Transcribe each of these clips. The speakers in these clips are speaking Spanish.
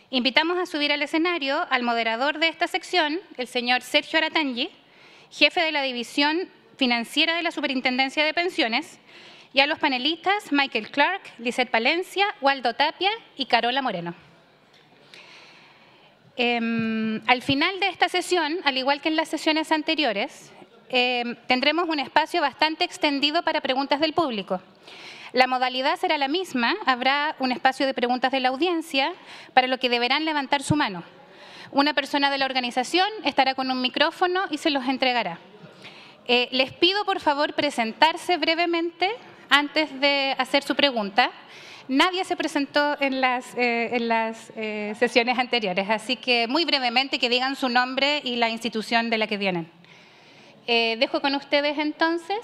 Invitamos a subir al escenario al moderador de esta sección, el señor Sergio Aratangui, jefe de la División Financiera de la Superintendencia de Pensiones, y a los panelistas Michael Clark, Lisette Palencia, Waldo Tapia y Carola Moreno. Al final de esta sesión, al igual que en las sesiones anteriores, tendremos un espacio bastante extendido para preguntas del público. La modalidad será la misma, habrá un espacio de preguntas de la audiencia, para lo que deberán levantar su mano. Una persona de la organización estará con un micrófono y se los entregará. Les pido por favor presentarse brevemente antes de hacer su pregunta. Nadie se presentó en las sesiones anteriores, así que muy brevemente que digan su nombre y la institución de la que vienen. Dejo con ustedes entonces.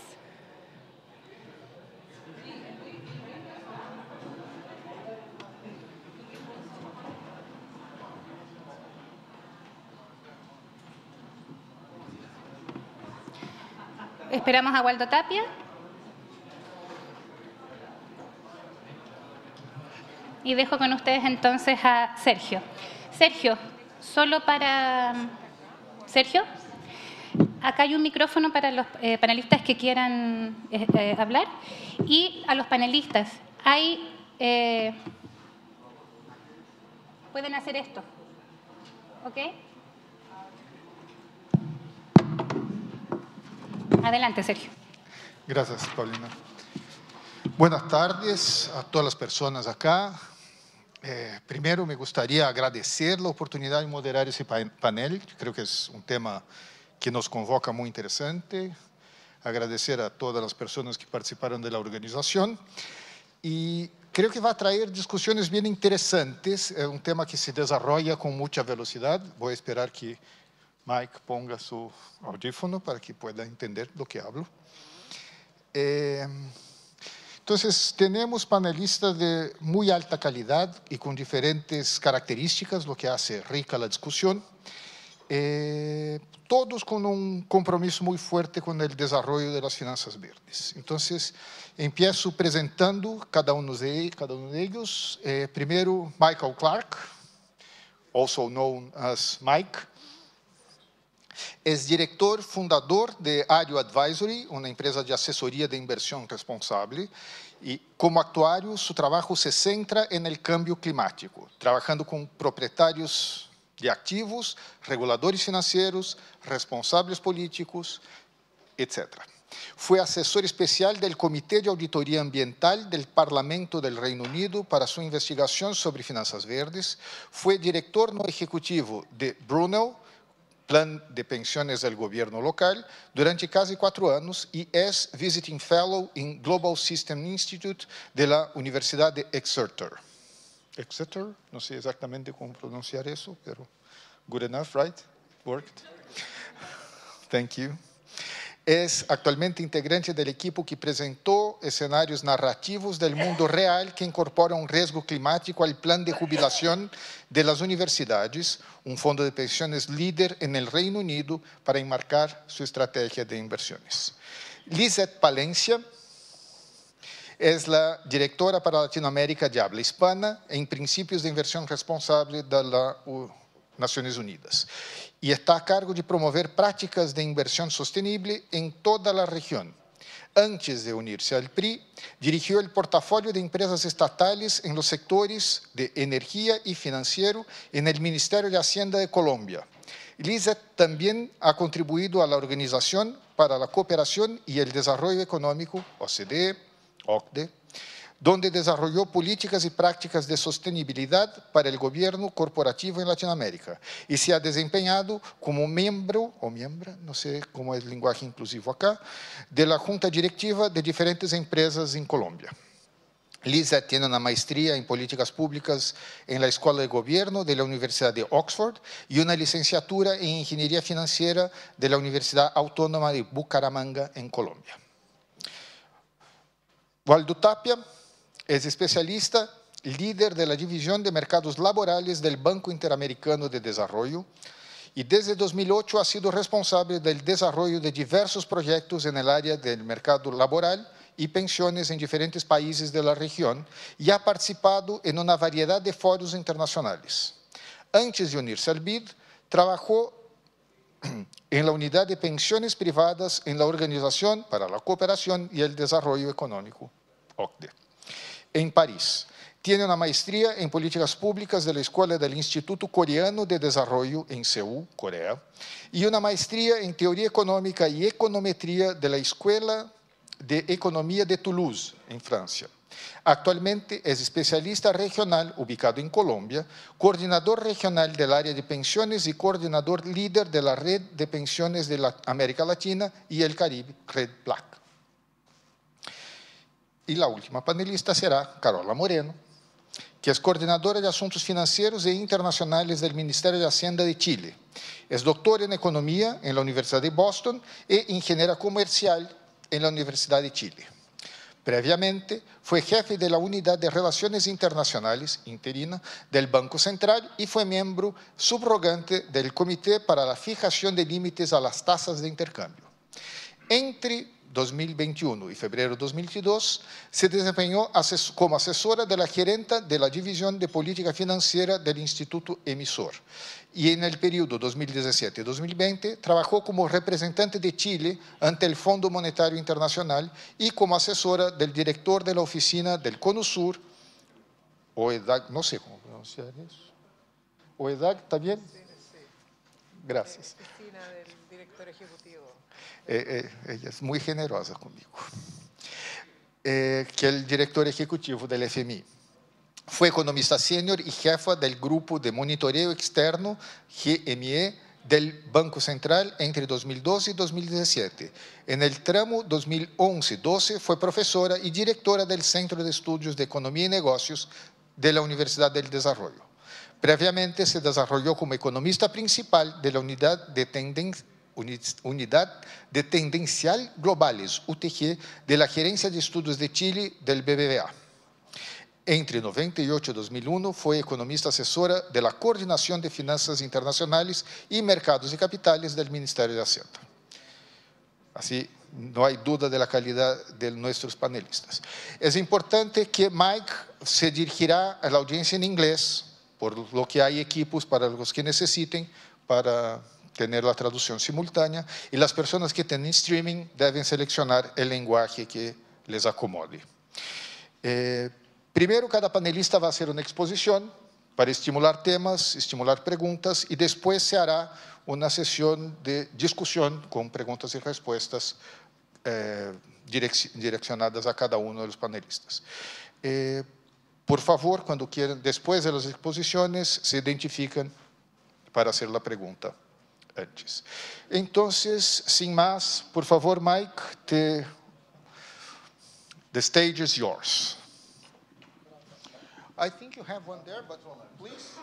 Esperamos a Waldo Tapia. Y dejo con ustedes entonces a Sergio. Sergio, solo para... Sergio, acá hay un micrófono para los panelistas que quieran hablar. Y a los panelistas, pueden hacer esto. ¿Ok? Adelante, Sergio. Gracias, Paulina. Buenas tardes a todas las personas acá. Primero, me gustaría agradecer la oportunidad de moderar ese panel. Creo que es un tema que nos convoca muy interesante. Agradecer a todas las personas que participaron de la organización. Y creo que va a traer discusiones bien interesantes. Es un tema que se desarrolla con mucha velocidad. Voy a esperar que Mike ponga su audífono para que pueda entender lo que hablo. Entonces, tenemos panelistas de muy alta calidad y con diferentes características, lo que hace rica la discusión. Todos con un compromiso muy fuerte con el desarrollo de las finanzas verdes. Entonces, empiezo presentando cada uno de ellos. Primero, Michael Clark, also known as Mike. Es director fundador de Ario Advisory, una empresa de asesoría de inversión responsable, y como actuario su trabajo se centra en el cambio climático, trabajando con propietarios de activos, reguladores financieros, responsables políticos, etc. Fue asesor especial del Comité de Auditoría Ambiental del Parlamento del Reino Unido para su investigación sobre finanzas verdes, fue director no ejecutivo de Brunel, Plan de Pensiones del Gobierno Local, durante casi 4 años y es Visiting Fellow en Global System Institute de la Universidad de Exeter. Exeter, no sé exactamente cómo pronunciar eso, pero good enough, right? Worked. Thank you. Es actualmente integrante del equipo que presentó escenarios narrativos del mundo real que incorporan un riesgo climático al plan de jubilación de las universidades, un fondo de pensiones líder en el Reino Unido para enmarcar su estrategia de inversiones. Lisette Palencia es la directora para Latinoamérica de habla hispana en Principios de Inversión Responsable de las Naciones Unidas. Y está a cargo de promover prácticas de inversión sostenible en toda la región. Antes de unirse al PRI, dirigió el portafolio de empresas estatales en los sectores de energía y financiero en el Ministerio de Hacienda de Colombia. Lisette también ha contribuido a la Organización para la Cooperación y el Desarrollo Económico, OCDE, OCDE, donde desarrolló políticas y prácticas de sostenibilidad para el gobierno corporativo en Latinoamérica y se ha desempeñado como miembro, o miembra, no sé cómo es el lenguaje inclusivo acá, de la Junta Directiva de diferentes empresas en Colombia. Lisette tiene una maestría en políticas públicas en la Escuela de Gobierno de la Universidad de Oxford y una licenciatura en Ingeniería Financiera de la Universidad Autónoma de Bucaramanga en Colombia. Waldo Tapia es especialista, líder de la División de Mercados Laborales del Banco Interamericano de Desarrollo y desde 2008 ha sido responsable del desarrollo de diversos proyectos en el área del mercado laboral y pensiones en diferentes países de la región y ha participado en una variedad de foros internacionales. Antes de unirse al BID, trabajó en la unidad de pensiones privadas en la Organización para la Cooperación y el Desarrollo Económico, OCDE, en París. Tiene una maestría en políticas públicas de la Escuela del Instituto Coreano de Desarrollo en Seúl, Corea, y una maestría en teoría económica y econometría de la Escuela de Economía de Toulouse, en Francia. Actualmente es especialista regional ubicado en Colombia, coordinador regional del área de pensiones y coordinador líder de la red de pensiones de la América Latina y el Caribe, Red Black. Y la última panelista será Carola Moreno, que es coordinadora de Asuntos Financieros e Internacionales del Ministerio de Hacienda de Chile. Es doctora en Economía en la Universidad de Boston e ingeniera comercial en la Universidad de Chile. Previamente, fue jefe de la Unidad de Relaciones Internacionales, interina, del Banco Central y fue miembro subrogante del Comité para la Fijación de Límites a las Tasas de Intercambio. Entre 2021 y febrero de 2022, se desempeñó como asesora de la gerenta de la División de Política Financiera del Instituto Emisor. Y en el periodo 2017-2020 trabajó como representante de Chile ante el Fondo Monetario Internacional y como asesora del director de la oficina del Cono Sur, OEDAC, no sé cómo pronunciar eso. OEDAC, ¿está bien? Gracias. Oficina del director ejecutivo. Ella es muy generosa conmigo. Que el director ejecutivo del FMI. Fue economista senior y jefa del Grupo de Monitoreo Externo, GME, del Banco Central entre 2012 y 2017. En el tramo 2011-12 fue profesora y directora del Centro de Estudios de Economía y Negocios de la Universidad del Desarrollo. Previamente se desarrolló como economista principal de la Unidad de Tendencial Globales, UTG, de la Gerencia de Estudios de Chile del BBVA. Entre 98 y 2001 fue economista asesora de la Coordinación de Finanzas Internacionales y Mercados de Capitales del Ministerio de Hacienda. Así, no hay duda de la calidad de nuestros panelistas. Es importante que Mike se dirigirá a la audiencia en inglés, por lo que hay equipos para los que necesiten para tener la traducción simultánea, y las personas que tienen streaming deben seleccionar el lenguaje que les acomode. Primero, cada panelista va a hacer una exposición para estimular temas, estimular preguntas, y después se hará una sesión de discusión con preguntas y respuestas direccionadas a cada uno de los panelistas. Por favor, cuando quieran, después de las exposiciones, se identifican para hacer la pregunta antes. Entonces, sin más, por favor, Mike, the stage is yours. I think you have one there, but please.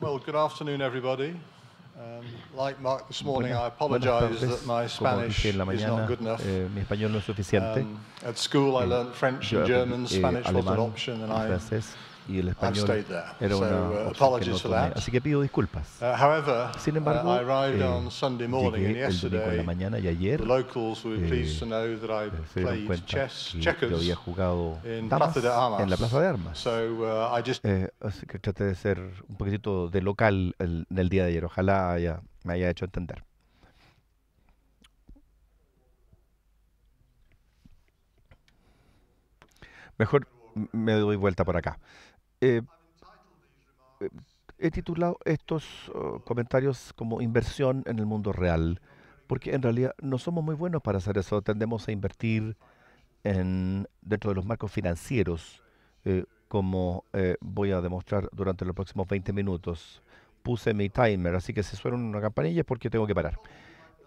Well, good afternoon, everybody. Like Mark this morning, I apologize that my Spanish is not good enough. Mi español no es suficiente. At school, I learned French and German. Spanish was an option, and y el I've español stayed there. era una So opción que apologies no for tomé. that. Así que pido disculpas. However, Sin embargo, I arrived on Sunday morning, and llegué el domingo en la yesterday mañana y ayer the locals were pleased to know that I se dieron played cuenta chess, que yo checkers había jugado in damas Plaza de Armas. en la Plaza de Armas. So I just Así que traté de ser un poquitito de local en el día de ayer. Ojalá me haya hecho entender. Mejor me doy vuelta por acá. He titulado estos comentarios como inversión en el mundo real, porque en realidad no somos muy buenos para hacer eso. Tendemos a invertir dentro de los marcos financieros, como voy a demostrar durante los próximos 20 minutos. Puse mi timer, así que si suena una campanilla es porque tengo que parar.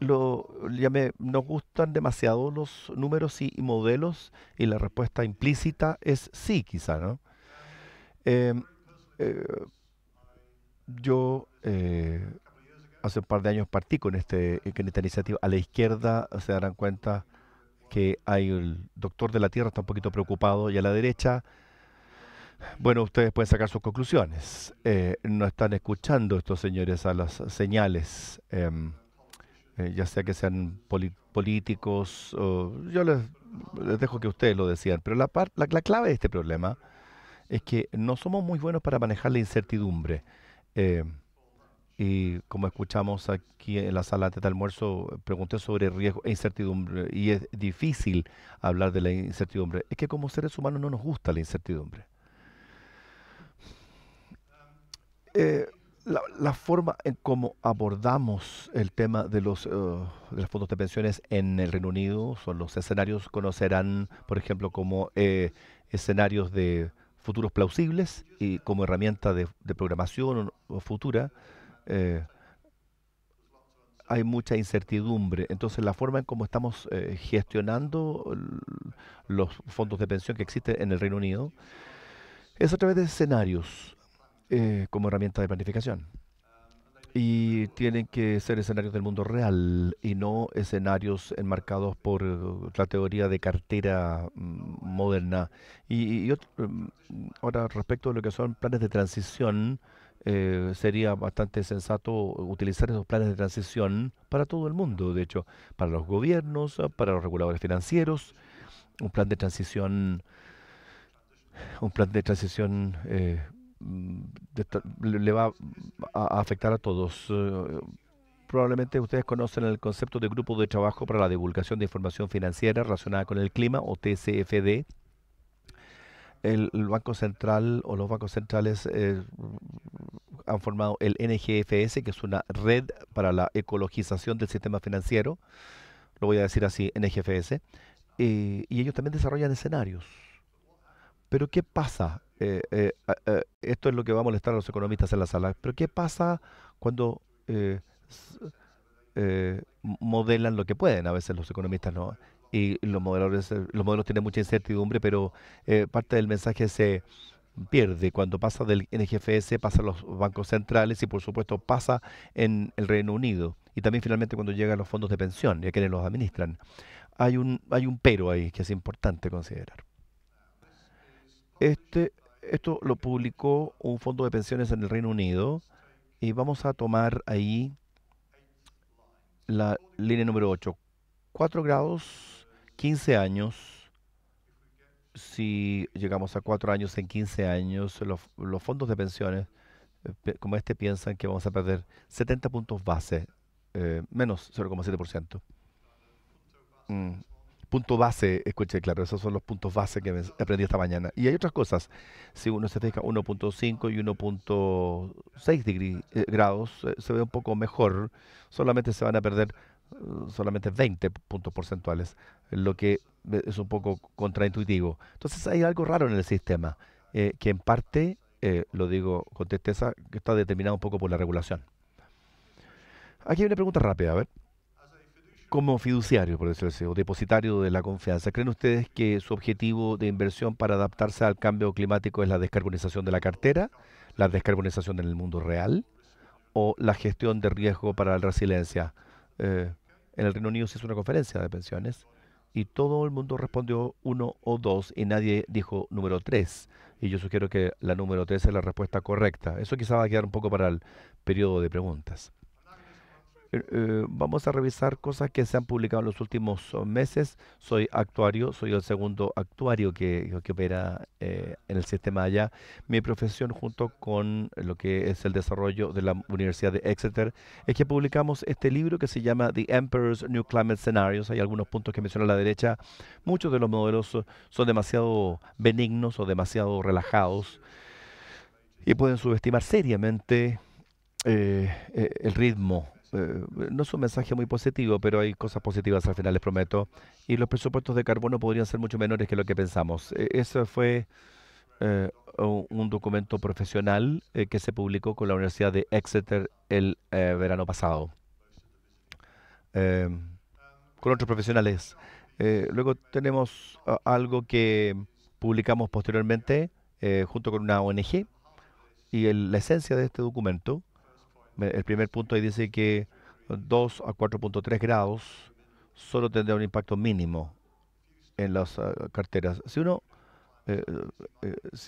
Nos gustan demasiado los números y modelos, y la respuesta implícita es sí, quizá, ¿no? Yo hace un par de años partí con esta iniciativa. A la izquierda se darán cuenta que hay el doctor de la Tierra, está un poquito preocupado, y a la derecha Bueno, ustedes pueden sacar sus conclusiones. No están escuchando estos señores a las señales, ya sea que sean políticos, yo les dejo que ustedes lo decían, pero la clave de este problema es que no somos muy buenos para manejar la incertidumbre. Eh, y como escuchamos aquí en la sala antes del almuerzo, pregunté sobre riesgo e incertidumbre y es difícil hablar de la incertidumbre. Es que como seres humanos no nos gusta la incertidumbre. La forma en cómo abordamos el tema de los fondos de pensiones en el Reino Unido son los escenarios, conocerán, por ejemplo, como escenarios de futuros plausibles y como herramienta de programación futura. eh, Hay mucha incertidumbre. Entonces, la forma en cómo estamos gestionando los fondos de pensión que existen en el Reino Unido es a través de escenarios como herramienta de planificación. Y tienen que ser escenarios del mundo real y no escenarios enmarcados por la teoría de cartera moderna. Ahora, respecto a lo que son planes de transición, sería bastante sensato utilizar esos planes de transición para todo el mundo, de hecho, para los gobiernos, para los reguladores financieros, un plan de transición, un plan de transición le va a afectar a todos. Probablemente ustedes conocen el concepto de Grupo de Trabajo para la Divulgación de Información Financiera relacionada con el clima, o TCFD. El Banco Central o los bancos centrales han formado el NGFS, que es una red para la ecologización del sistema financiero. Lo voy a decir así, NGFS. Y ellos también desarrollan escenarios. Pero ¿qué pasa? Esto es lo que va a molestar a los economistas en la sala. Pero ¿qué pasa cuando modelan lo que pueden? A veces los economistas no. Y los modelos tienen mucha incertidumbre, pero parte del mensaje se pierde cuando pasa del NGFS, pasa a los bancos centrales y por supuesto pasa en el Reino Unido. Y también finalmente cuando llegan los fondos de pensión y a quienes los administran. Hay un pero ahí que es importante considerar. Esto lo publicó un fondo de pensiones en el Reino Unido y vamos a tomar ahí la línea número 8. 4 grados, 15 años. Si llegamos a 4 años en 15 años, los fondos de pensiones como este piensan que vamos a perder 70 puntos base, menos 0,7%. Punto base, escuche, claro, esos son los puntos base que aprendí esta mañana. Y hay otras cosas. Si uno se fija, 1.5 y 1.6 grados, se ve un poco mejor. Solamente se van a perder solamente 20 puntos porcentuales, lo que es un poco contraintuitivo. Entonces hay algo raro en el sistema, que en parte, lo digo con tristeza, que está determinado un poco por la regulación. Aquí hay una pregunta rápida, a ver. Como fiduciario, por decirlo así, o depositario de la confianza, ¿creen ustedes que su objetivo de inversión para adaptarse al cambio climático es la descarbonización de la cartera, la descarbonización en el mundo real o la gestión de riesgo para la resiliencia? En el Reino Unido se hizo una conferencia de pensiones y todo el mundo respondió 1 o 2 y nadie dijo número 3. Y yo sugiero que la número 3 es la respuesta correcta. Eso quizá va a quedar un poco para el periodo de preguntas. Vamos a revisar cosas que se han publicado en los últimos meses. Soy actuario, soy el segundo actuario que opera en el sistema allá. Mi profesión, junto con lo que es el desarrollo de la Universidad de Exeter, es que publicamos este libro que se llama The Emperor's New Climate Scenarios. Hay algunos puntos que menciona a la derecha. Muchos de los modelos son demasiado benignos o demasiado relajados y pueden subestimar seriamente el ritmo. No es un mensaje muy positivo, pero hay cosas positivas al final, les prometo. Y los presupuestos de carbono podrían ser mucho menores que lo que pensamos. Eso fue un documento profesional que se publicó con la Universidad de Exeter el verano pasado. Con otros profesionales. Luego tenemos algo que publicamos posteriormente junto con una ONG. Y la esencia de este documento, el primer punto ahí dice que 2 a 4.3 grados solo tendrá un impacto mínimo en las carteras. Si uno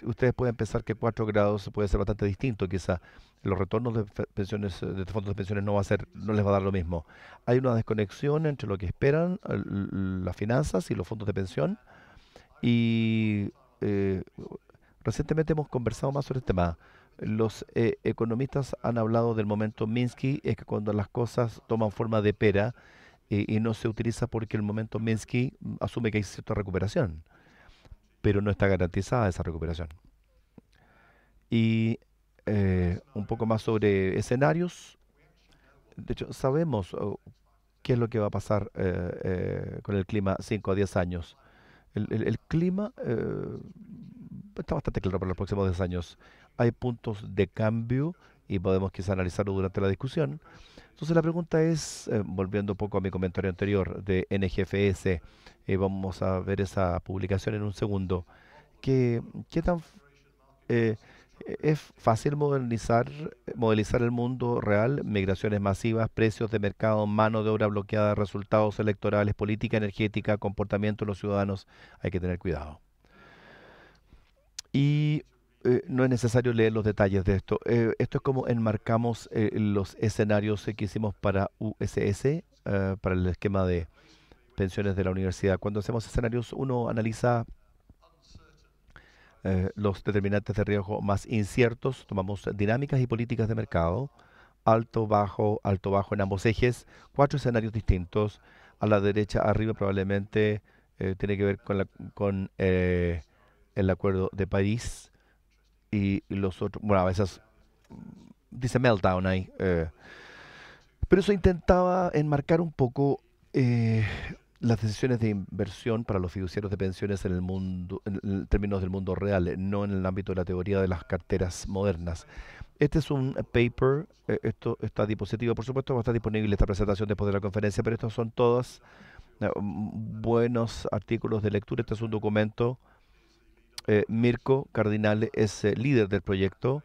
ustedes pueden pensar que 4 grados puede ser bastante distinto, quizá los retornos de pensiones, de fondos de pensiones no les va a dar lo mismo. Hay una desconexión entre lo que esperan las finanzas y los fondos de pensión y recientemente hemos conversado más sobre este tema. Los economistas han hablado del momento Minsky, es que cuando las cosas toman forma de pera y no se utiliza porque el momento Minsky asume que hay cierta recuperación, pero no está garantizada esa recuperación. Y un poco más sobre escenarios. De hecho, sabemos qué es lo que va a pasar con el clima 5 a 10 años. El clima está bastante claro para los próximos 10 años. Hay puntos de cambio y podemos quizá analizarlo durante la discusión. Entonces la pregunta es, volviendo un poco a mi comentario anterior de NGFS, vamos a ver esa publicación en un segundo. ¿Qué tan es fácil modelizar el mundo real? Migraciones masivas, precios de mercado, mano de obra bloqueada, resultados electorales, política energética, comportamiento de los ciudadanos. Hay que tener cuidado. Y no es necesario leer los detalles de esto. Esto es como enmarcamos los escenarios que hicimos para USS, para el esquema de pensiones de la universidad. Cuando hacemos escenarios, uno analiza los determinantes de riesgo más inciertos, tomamos dinámicas y políticas de mercado, alto, bajo en ambos ejes, 4 escenarios distintos. A la derecha, arriba probablemente tiene que ver con el Acuerdo de París y los otros, bueno, a veces dice meltdown ahí, pero eso intentaba enmarcar un poco las decisiones de inversión para los fiduciarios de pensiones en el mundo, en términos del mundo real, no en el ámbito de la teoría de las carteras modernas. Este es un paper, esto está diapositivo, por supuesto, va a estar disponible esta presentación después de la conferencia, pero estos son todos buenos artículos de lectura. Este es un documento. Mirko Cardinale es líder del proyecto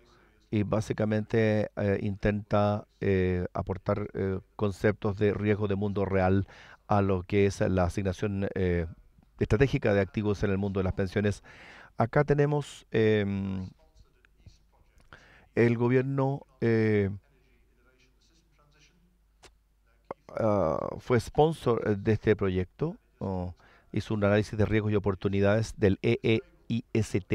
y básicamente intenta aportar conceptos de riesgo de mundo real a lo que es la asignación estratégica de activos en el mundo de las pensiones. Acá tenemos el gobierno fue sponsor de este proyecto, hizo un análisis de riesgos y oportunidades del EEIST,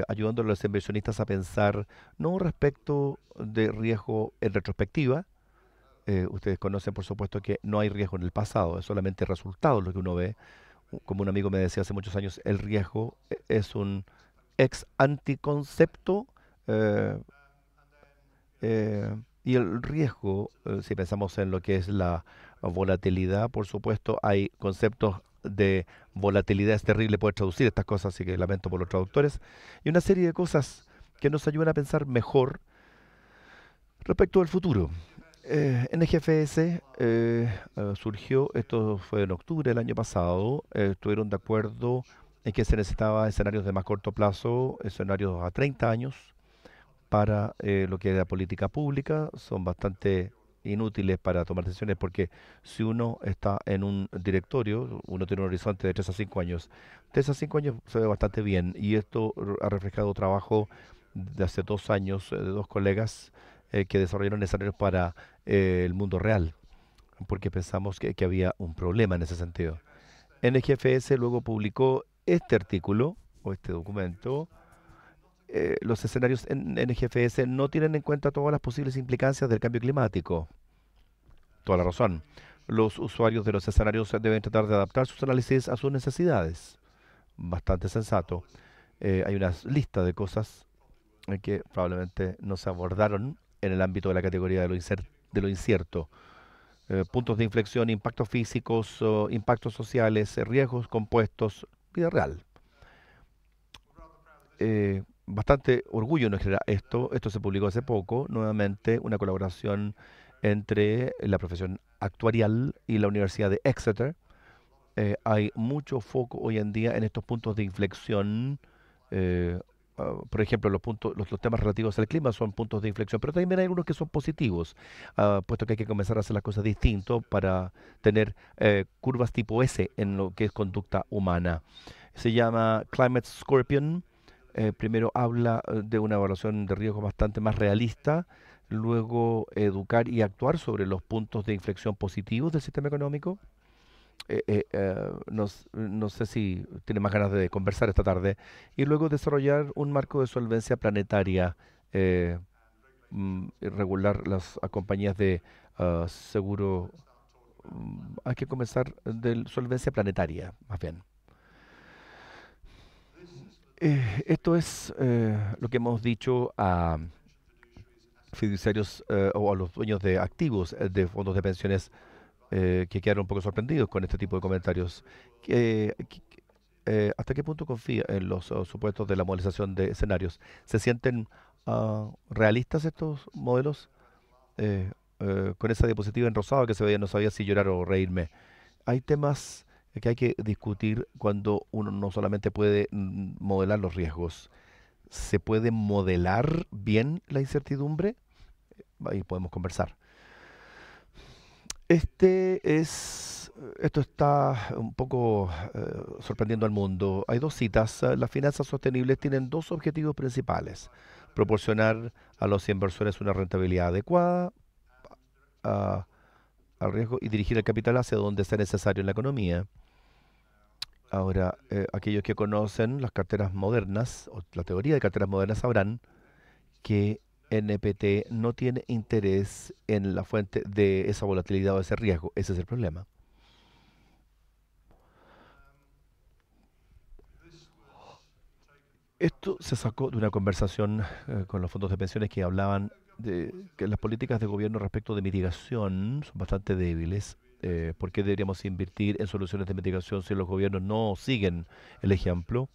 ayudando a los inversionistas a pensar no respecto de riesgo en retrospectiva. Ustedes conocen, por supuesto, que no hay riesgo en el pasado, es solamente resultado lo que uno ve. Como un amigo me decía hace muchos años, el riesgo es un ex anticoncepto y el riesgo, si pensamos en lo que es la volatilidad, por supuesto, hay conceptos de volatilidad, es terrible poder traducir estas cosas, así que lamento por los traductores, y una serie de cosas que nos ayudan a pensar mejor respecto al futuro. NGFS surgió, esto fue en octubre del año pasado, estuvieron de acuerdo en que se necesitaba escenarios de más corto plazo, escenarios a 30 años para lo que era política pública. Son bastante inútiles para tomar decisiones porque si uno está en un directorio, uno tiene un horizonte de 3 a 5 años. 3 a 5 años se ve bastante bien y esto ha reflejado trabajo de hace 2 años de 2 colegas que desarrollaron escenarios para el mundo real, porque pensamos que había un problema en ese sentido. NGFS luego publicó este artículo o este documento. Los escenarios en NGFS no tienen en cuenta todas las posibles implicancias del cambio climático. Toda la razón. Los usuarios de los escenarios deben tratar de adaptar sus análisis a sus necesidades. Bastante sensato. Hay una lista de cosas que probablemente no se abordaron en el ámbito de la categoría de lo incierto. Puntos de inflexión, impactos físicos, impactos sociales, riesgos compuestos, vida real. Bastante orgullo nos genera esto. Esto se publicó hace poco, nuevamente una colaboración entre la profesión actuarial y la Universidad de Exeter. Hay mucho foco hoy en día en estos puntos de inflexión. Por ejemplo, los temas relativos al clima son puntos de inflexión, pero también hay algunos que son positivos, puesto que hay que comenzar a hacer las cosas distinto para tener curvas tipo S en lo que es conducta humana. Se llama Climate Scorpion. Primero habla de una evaluación de riesgo bastante más realista, luego educar y actuar sobre los puntos de inflexión positivos del sistema económico. No sé si tiene más ganas de conversar esta tarde, y luego desarrollar un marco de solvencia planetaria, regular las compañías de seguro. Hay que comenzar de solvencia planetaria, más bien. Esto es lo que hemos dicho a fiduciarios o a los dueños de activos de fondos de pensiones que quedaron un poco sorprendidos con este tipo de comentarios. ¿Hasta qué punto confía en los supuestos de la modelización de escenarios? ¿Se sienten realistas estos modelos? Con esa diapositiva en rosado que se veía, no sabía si llorar o reírme. Hay temas que hay que discutir cuando uno no solamente puede modelar los riesgos. ¿Se puede modelar bien la incertidumbre? Ahí podemos conversar. Esto está un poco sorprendiendo al mundo. Hay dos citas. Las finanzas sostenibles tienen dos objetivos principales: proporcionar a los inversores una rentabilidad adecuada al riesgo y dirigir el capital hacia donde sea necesario en la economía. Ahora, aquellos que conocen las carteras modernas, o la teoría de carteras modernas, sabrán que NPT no tiene interés en la fuente de esa volatilidad o ese riesgo. Ese es el problema. Esto se sacó de una conversación con los fondos de pensiones que hablaban de que las políticas de gobierno respecto de mitigación son bastante débiles. ¿Por qué deberíamos invertir en soluciones de mitigación si los gobiernos no siguen el ejemplo?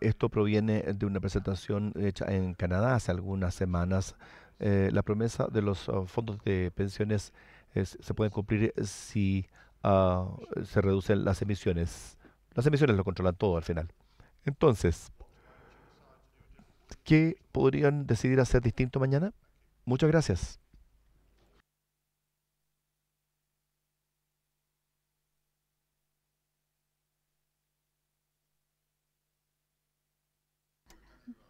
Esto proviene de una presentación hecha en Canadá hace algunas semanas. La promesa de los fondos de pensiones se pueden cumplir si se reducen las emisiones. Las emisiones lo controlan todo al final. Entonces, ¿qué podrían decidir hacer distinto mañana? Muchas gracias.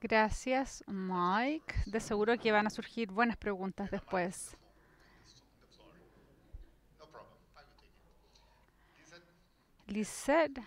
Gracias, Mike. De seguro que van a surgir buenas preguntas después. Lisette.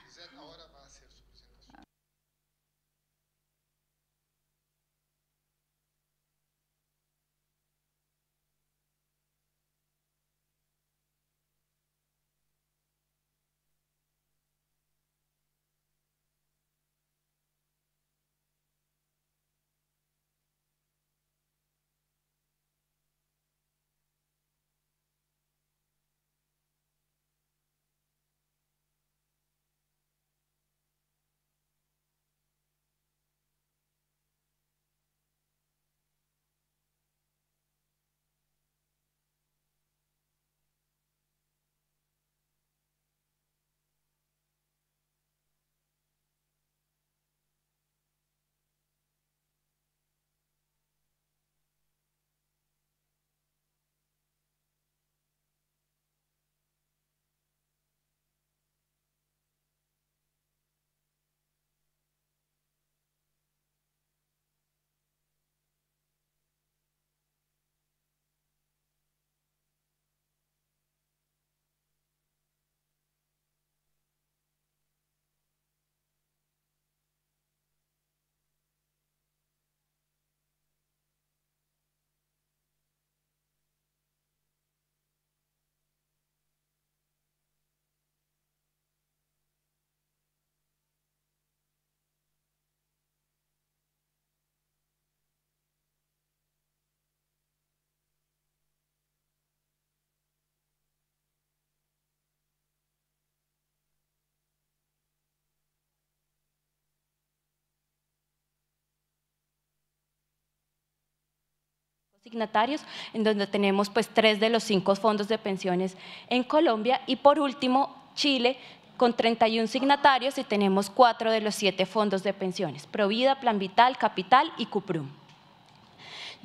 Signatarios, en donde tenemos pues 3 de los 5 fondos de pensiones en Colombia, y por último Chile con 31 signatarios y tenemos 4 de los 7 fondos de pensiones: Provida, Plan Vital, Capital y Cuprum.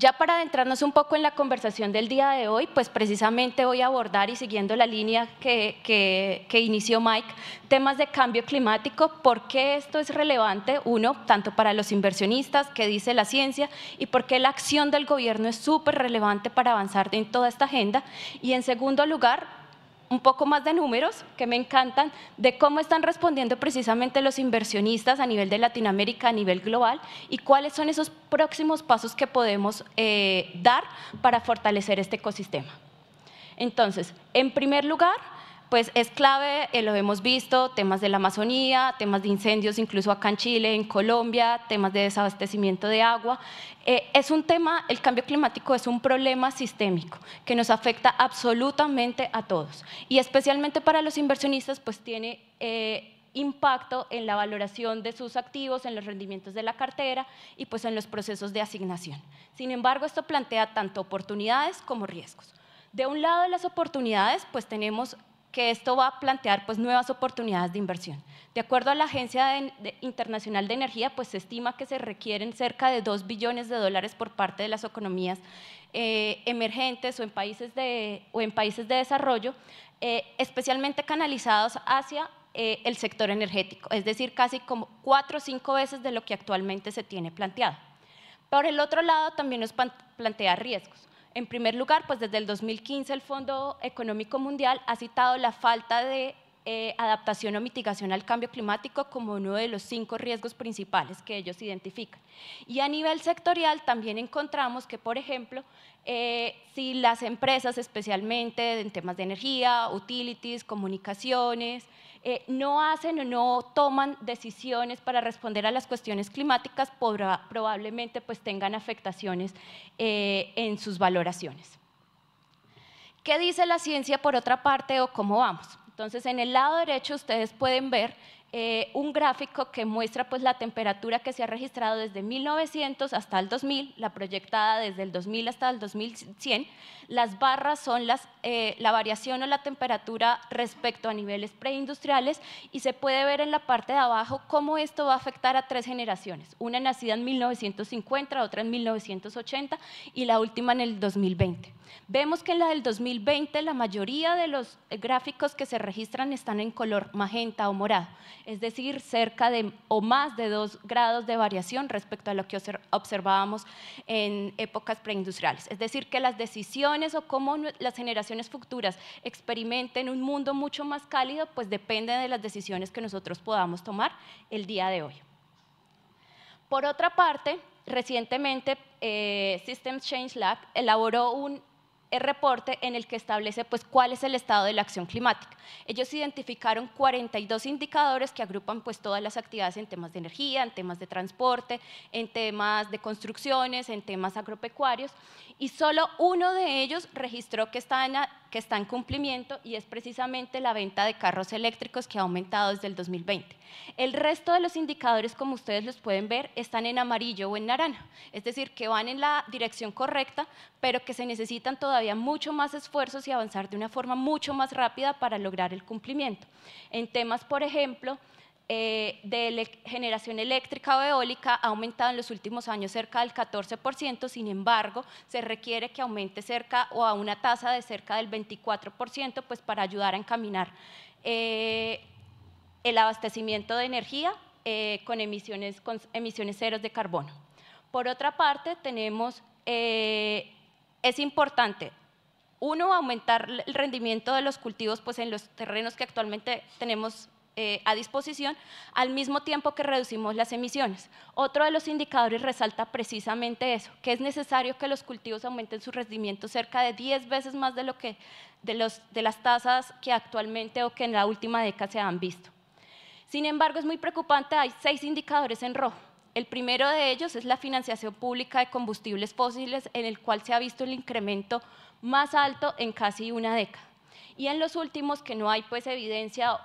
Ya para adentrarnos un poco en la conversación del día de hoy, pues precisamente voy a abordar, y siguiendo la línea que inició Mike, temas de cambio climático, por qué esto es relevante, uno, tanto para los inversionistas, qué dice la ciencia, y por qué la acción del gobierno es súper relevante para avanzar en toda esta agenda, y en segundo lugar, un poco más de números que me encantan de cómo están respondiendo precisamente los inversionistas a nivel de Latinoamérica, a nivel global, y cuáles son esos próximos pasos que podemos dar para fortalecer este ecosistema. Entonces, en primer lugar, pues es clave, lo hemos visto, temas de la Amazonía, temas de incendios incluso acá en Chile, en Colombia, temas de desabastecimiento de agua. Es un tema, el cambio climático es un problema sistémico que nos afecta absolutamente a todos, y especialmente para los inversionistas pues tiene impacto en la valoración de sus activos, en los rendimientos de la cartera y pues en los procesos de asignación. Sin embargo, esto plantea tanto oportunidades como riesgos. De un lado de las oportunidades, pues tenemos que esto va a plantear pues nuevas oportunidades de inversión. De acuerdo a la Agencia Internacional de Energía, pues se estima que se requieren cerca de $2 billones por parte de las economías emergentes o en países de desarrollo, especialmente canalizados hacia el sector energético, es decir, casi como 4 o 5 veces de lo que actualmente se tiene planteado. Por el otro lado, también nos plantea riesgos. En primer lugar, pues desde el 2015 el Fondo Económico Mundial ha citado la falta de adaptación o mitigación al cambio climático como uno de los 5 riesgos principales que ellos identifican. Y a nivel sectorial también encontramos que, por ejemplo, si las empresas, especialmente en temas de energía, utilities, comunicaciones, no hacen o no toman decisiones para responder a las cuestiones climáticas, probablemente pues tengan afectaciones en sus valoraciones. ¿Qué dice la ciencia por otra parte o cómo vamos? Entonces, en el lado derecho ustedes pueden ver un gráfico que muestra pues la temperatura que se ha registrado desde 1900 hasta el 2000, la proyectada desde el 2000 hasta el 2100. Las barras son la variación o la temperatura respecto a niveles preindustriales, y se puede ver en la parte de abajo cómo esto va a afectar a 3 generaciones, una nacida en 1950, otra en 1980 y la última en el 2020. Vemos que en la del 2020 la mayoría de los gráficos que se registran están en color magenta o morado, es decir, cerca de o más de 2 grados de variación respecto a lo que observábamos en épocas preindustriales. Es decir, que las decisiones o cómo las generaciones futuras experimenten un mundo mucho más cálido, pues depende de las decisiones que nosotros podamos tomar el día de hoy. Por otra parte, recientemente Systems Change Lab elaboró un reporte en el que establece pues cuál es el estado de la acción climática. Ellos identificaron 42 indicadores que agrupan pues todas las actividades en temas de energía, en temas de transporte, en temas de construcciones, en temas agropecuarios, y solo uno de ellos registró que está en cumplimiento, y es precisamente la venta de carros eléctricos, que ha aumentado desde el 2020. El resto de los indicadores, como ustedes los pueden ver, están en amarillo o en naranja, es decir, que van en la dirección correcta, pero que se necesitan todavía mucho más esfuerzos y avanzar de una forma mucho más rápida para lograr el cumplimiento. En temas, por ejemplo, de generación eléctrica o eólica, ha aumentado en los últimos años cerca del 14%, sin embargo, se requiere que aumente cerca o a una tasa de cerca del 24%, pues para ayudar a encaminar el abastecimiento de energía con emisiones ceros de carbono. Por otra parte, tenemos, es importante, uno, aumentar el rendimiento de los cultivos pues en los terrenos que actualmente tenemos a disposición, al mismo tiempo que reducimos las emisiones. Otro de los indicadores resalta precisamente eso, que es necesario que los cultivos aumenten su rendimiento cerca de 10 veces más de las tasas que actualmente o que en la última década se han visto. Sin embargo, es muy preocupante, hay 6 indicadores en rojo. El primero de ellos es la financiación pública de combustibles fósiles, en el cual se ha visto el incremento más alto en casi una década. Y en los últimos, que no hay pues evidencia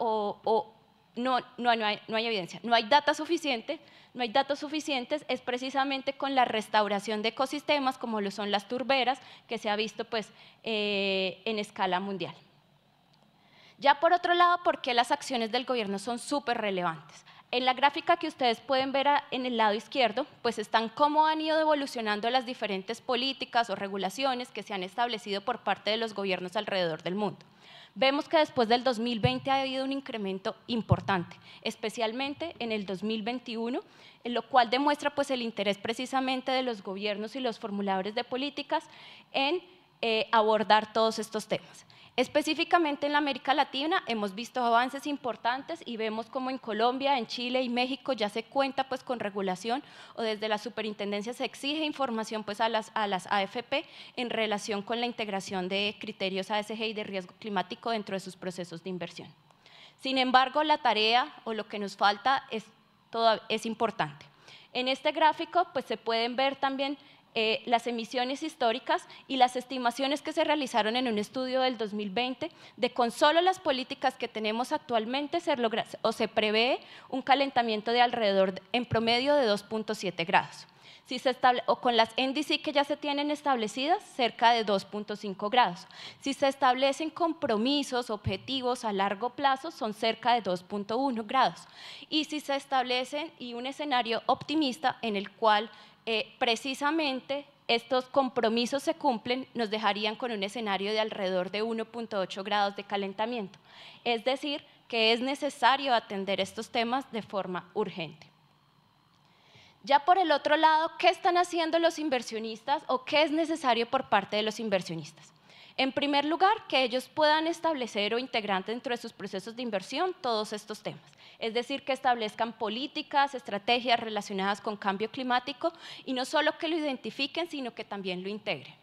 no hay evidencia, no hay datos suficientes, es precisamente con la restauración de ecosistemas como lo son las turberas, que se ha visto pues en escala mundial. Ya por otro lado, ¿por qué las acciones del gobierno son súper relevantes? En la gráfica que ustedes pueden ver en el lado izquierdo, pues están cómo han ido evolucionando las diferentes políticas o regulaciones que se han establecido por parte de los gobiernos alrededor del mundo. Vemos que después del 2020 ha habido un incremento importante, especialmente en el 2021, en lo cual demuestra pues el interés precisamente de los gobiernos y los formuladores de políticas en abordar todos estos temas. Específicamente en la América Latina hemos visto avances importantes y vemos como en Colombia, en Chile y México ya se cuenta pues con regulación o desde la superintendencia se exige información pues a las AFP en relación con la integración de criterios ASG y de riesgo climático dentro de sus procesos de inversión. Sin embargo, la tarea o lo que nos falta es importante. En este gráfico pues se pueden ver también las emisiones históricas y las estimaciones que se realizaron en un estudio del 2020 de con solo las políticas que tenemos actualmente se prevé un calentamiento de alrededor en promedio de 2.7 grados. O con las NDC que ya se tienen establecidas, cerca de 2.5 grados. Si se establecen compromisos, objetivos a largo plazo, son cerca de 2.1 grados. Y si se establecen un escenario optimista en el cual precisamente estos compromisos se cumplen, nos dejarían con un escenario de alrededor de 1.8 grados de calentamiento. Es decir, que es necesario atender estos temas de forma urgente. Ya por el otro lado, ¿qué están haciendo los inversionistas o qué es necesario por parte de los inversionistas? En primer lugar, que ellos puedan establecer o integrar dentro de sus procesos de inversión todos estos temas. Es decir, que establezcan políticas, estrategias relacionadas con cambio climático y no solo que lo identifiquen, sino que también lo integren.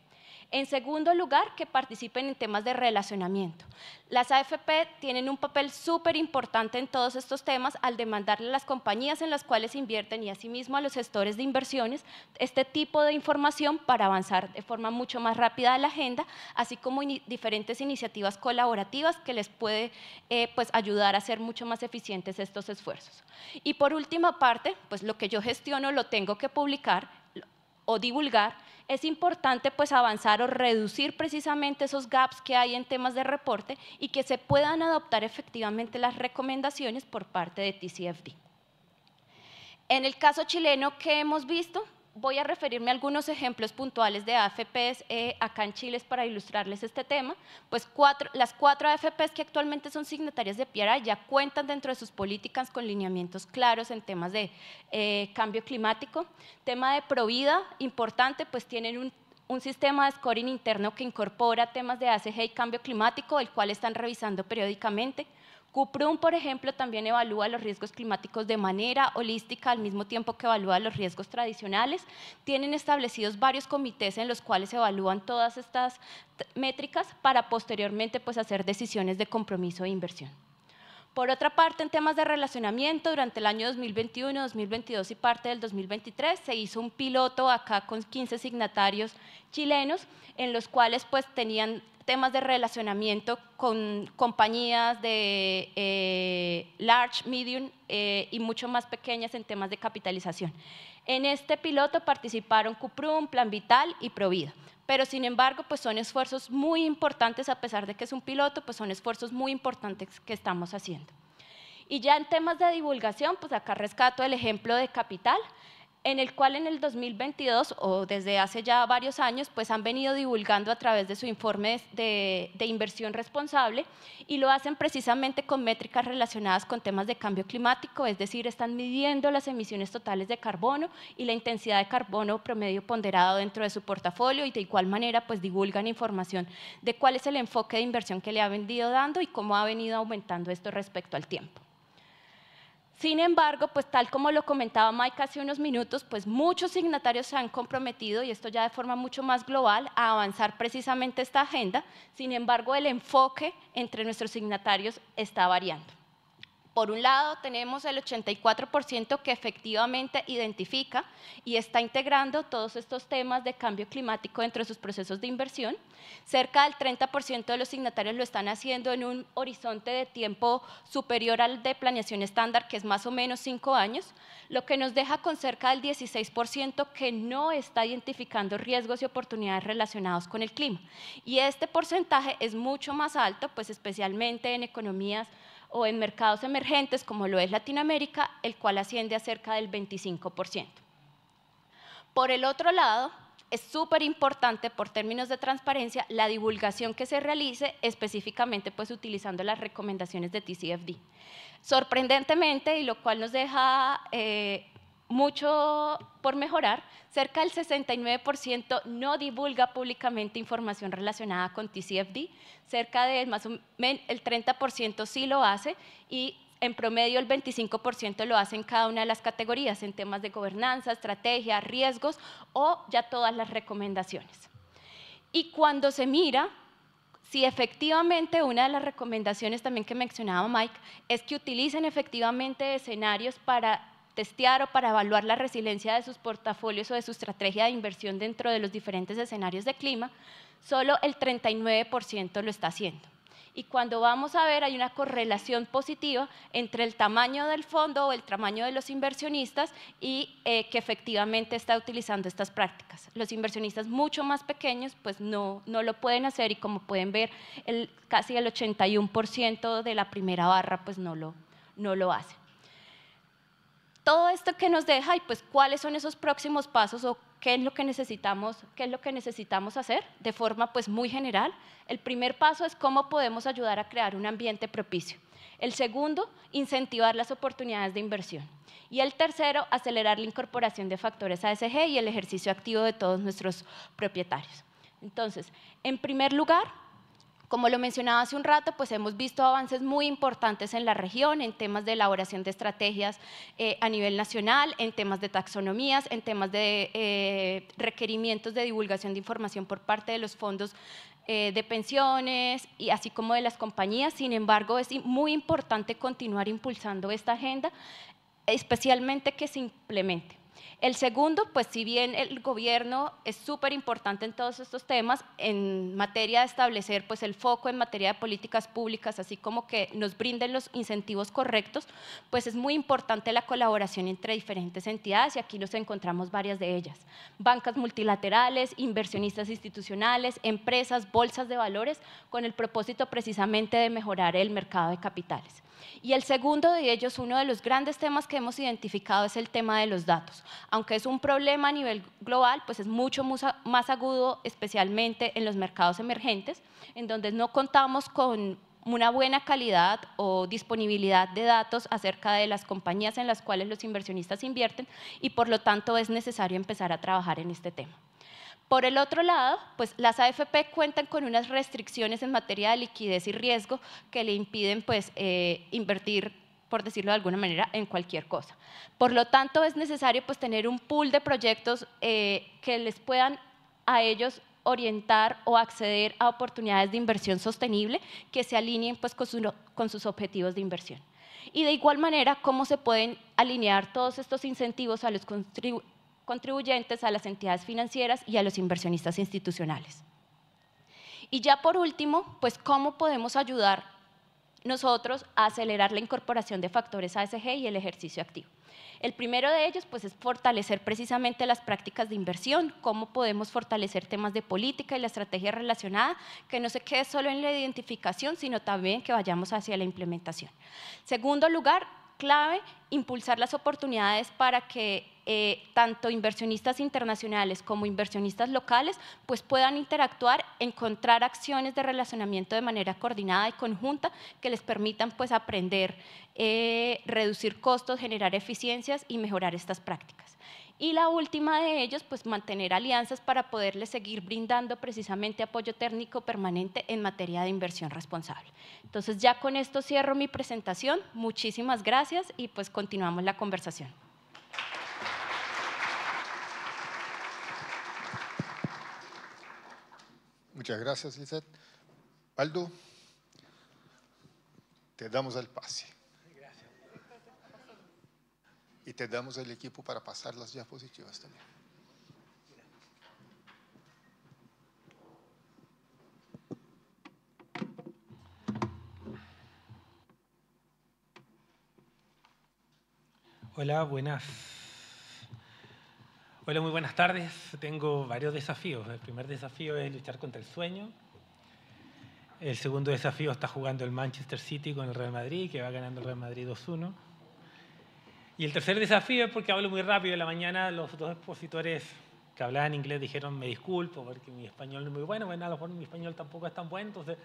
En segundo lugar, que participen en temas de relacionamiento. Las AFP tienen un papel súper importante en todos estos temas al demandarle a las compañías en las cuales invierten y asimismo a los gestores de inversiones este tipo de información para avanzar de forma mucho más rápida a la agenda, así como diferentes iniciativas colaborativas que les puede pues ayudar a hacer mucho más eficientes estos esfuerzos. Y por última parte, pues lo que yo gestiono lo tengo que publicar o divulgar. Es importante pues avanzar o reducir precisamente esos gaps que hay en temas de reporte y que se puedan adoptar efectivamente las recomendaciones por parte de TCFD. En el caso chileno, ¿qué hemos visto? Voy a referirme a algunos ejemplos puntuales de AFPs acá en Chile para ilustrarles este tema. Pues las 4 AFPs que actualmente son signatarias de PRI ya cuentan dentro de sus políticas con lineamientos claros en temas de cambio climático. Tema de Provida, importante, pues tienen un sistema de scoring interno que incorpora temas de ASG y cambio climático, el cual están revisando periódicamente. Cuprum, por ejemplo, también evalúa los riesgos climáticos de manera holística al mismo tiempo que evalúa los riesgos tradicionales. Tienen establecidos varios comités en los cuales evalúan todas estas métricas para posteriormente pues, hacer decisiones de compromiso e inversión. Por otra parte, en temas de relacionamiento, durante el año 2021, 2022 y parte del 2023 se hizo un piloto acá con 15 signatarios chilenos en los cuales pues tenían temas de relacionamiento con compañías de large, medium y mucho más pequeñas en temas de capitalización. En este piloto participaron Cuprum, Plan Vital y Provida. Pero sin embargo, pues son esfuerzos muy importantes, a pesar de que es un piloto, pues son esfuerzos muy importantes que estamos haciendo. Y ya en temas de divulgación, pues acá rescato el ejemplo de Capital, en el cual en el 2022 o desde hace ya varios años pues han venido divulgando a través de su informe de inversión responsable y lo hacen precisamente con métricas relacionadas con temas de cambio climático, es decir, están midiendo las emisiones totales de carbono y la intensidad de carbono promedio ponderado dentro de su portafolio y de igual manera pues divulgan información de cuál es el enfoque de inversión que le ha venido dando y cómo ha venido aumentando esto respecto al tiempo. Sin embargo, pues tal como lo comentaba Mike hace unos minutos, pues muchos signatarios se han comprometido, y esto ya de forma mucho más global, a avanzar precisamente esta agenda. Sin embargo, el enfoque entre nuestros signatarios está variando. Por un lado, tenemos el 84% que efectivamente identifica y está integrando todos estos temas de cambio climático dentro de sus procesos de inversión. Cerca del 30% de los signatarios lo están haciendo en un horizonte de tiempo superior al de planeación estándar, que es más o menos 5 años, lo que nos deja con cerca del 16% que no está identificando riesgos y oportunidades relacionados con el clima. Y este porcentaje es mucho más alto, pues especialmente en economías o en mercados emergentes, como lo es Latinoamérica, el cual asciende a cerca del 25%. Por el otro lado, es súper importante por términos de transparencia la divulgación que se realice específicamente pues utilizando las recomendaciones de TCFD. Sorprendentemente, y lo cual nos deja mucho por mejorar, cerca del 69% no divulga públicamente información relacionada con TCFD, cerca de más o menos el 30% sí lo hace y en promedio el 25% lo hace en cada una de las categorías, en temas de gobernanza, estrategia, riesgos o ya todas las recomendaciones. Y cuando se mira, si efectivamente una de las recomendaciones también que mencionaba Mike es que utilicen efectivamente escenarios para testear o para evaluar la resiliencia de sus portafolios o de su estrategia de inversión dentro de los diferentes escenarios de clima, solo el 39% lo está haciendo. Y cuando vamos a ver, hay una correlación positiva entre el tamaño del fondo o el tamaño de los inversionistas y que efectivamente está utilizando estas prácticas. Los inversionistas mucho más pequeños pues no lo pueden hacer y como pueden ver, casi el 81% de la primera barra pues no lo hace. Todo esto que nos deja y pues cuáles son esos próximos pasos o qué es lo que necesitamos hacer de forma pues muy general. El primer paso es cómo podemos ayudar a crear un ambiente propicio. El segundo, incentivar las oportunidades de inversión. Y el tercero, acelerar la incorporación de factores ASG y el ejercicio activo de todos nuestros propietarios. Entonces, en primer lugar, como lo mencionaba hace un rato, pues hemos visto avances muy importantes en la región, en temas de elaboración de estrategias a nivel nacional, en temas de taxonomías, en temas de requerimientos de divulgación de información por parte de los fondos de pensiones y así como de las compañías. Sin embargo, es muy importante continuar impulsando esta agenda, especialmente que se implemente. El segundo, pues si bien el gobierno es súper importante en todos estos temas, en materia de establecer pues el foco en materia de políticas públicas, así como que nos brinden los incentivos correctos, pues es muy importante la colaboración entre diferentes entidades y aquí nos encontramos varias de ellas. Bancas multilaterales, inversionistas institucionales, empresas, bolsas de valores, con el propósito precisamente de mejorar el mercado de capitales. Y el segundo de ellos, uno de los grandes temas que hemos identificado es el tema de los datos. Aunque es un problema a nivel global, pues es mucho más agudo, especialmente en los mercados emergentes, en donde no contamos con una buena calidad o disponibilidad de datos acerca de las compañías en las cuales los inversionistas invierten y por lo tanto es necesario empezar a trabajar en este tema. Por el otro lado, pues las AFP cuentan con unas restricciones en materia de liquidez y riesgo que le impiden pues, invertir, por decirlo de alguna manera, en cualquier cosa. Por lo tanto, es necesario pues, tener un pool de proyectos que les puedan a ellos orientar o acceder a oportunidades de inversión sostenible que se alineen pues, con sus objetivos de inversión. Y de igual manera, cómo se pueden alinear todos estos incentivos a los contribuyentes, a las entidades financieras y a los inversionistas institucionales. Y ya por último, pues cómo podemos ayudar nosotros a acelerar la incorporación de factores ASG y el ejercicio activo. El primero de ellos pues, es fortalecer precisamente las prácticas de inversión, cómo podemos fortalecer temas de política y la estrategia relacionada, que no se quede solo en la identificación, sino también que vayamos hacia la implementación. Segundo lugar, clave, impulsar las oportunidades para que tanto inversionistas internacionales como inversionistas locales pues puedan interactuar, encontrar acciones de relacionamiento de manera coordinada y conjunta que les permitan pues aprender, reducir costos, generar eficiencias y mejorar estas prácticas. Y la última de ellos, pues mantener alianzas para poderles seguir brindando precisamente apoyo técnico permanente en materia de inversión responsable. Entonces ya con esto cierro mi presentación. Muchísimas gracias y pues continuamos la conversación. Muchas gracias, Lisette. Aldo, te damos el pase. Gracias. Y te damos el equipo para pasar las diapositivas también. Hola, Hola, muy buenas tardes. Tengo varios desafíos. El primer desafío es luchar contra el sueño. El segundo desafío está jugando el Manchester City con el Real Madrid, que va ganando el Real Madrid 2-1. Y el tercer desafío es porque hablo muy rápido. En la mañana los dos expositores que hablaban inglés dijeron me disculpo porque mi español no es muy bueno. Bueno, a lo mejor mi español tampoco es tan bueno, entonces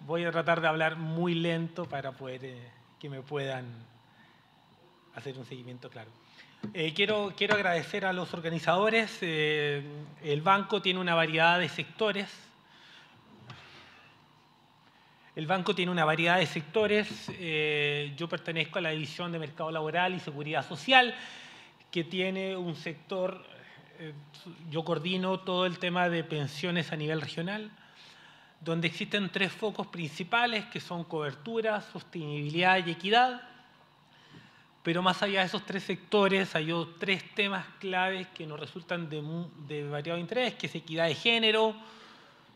voy a tratar de hablar muy lento para poder que me puedan hacer un seguimiento claro. Quiero agradecer a los organizadores. El banco tiene una variedad de sectores. Yo pertenezco a la División de Mercado Laboral y Seguridad Social, que tiene un sector, yo coordino todo el tema de pensiones a nivel regional, donde existen 3 focos principales, que son cobertura, sostenibilidad y equidad. Pero más allá de esos 3 sectores, hay 3 temas claves que nos resultan de variado interés, que es equidad de género,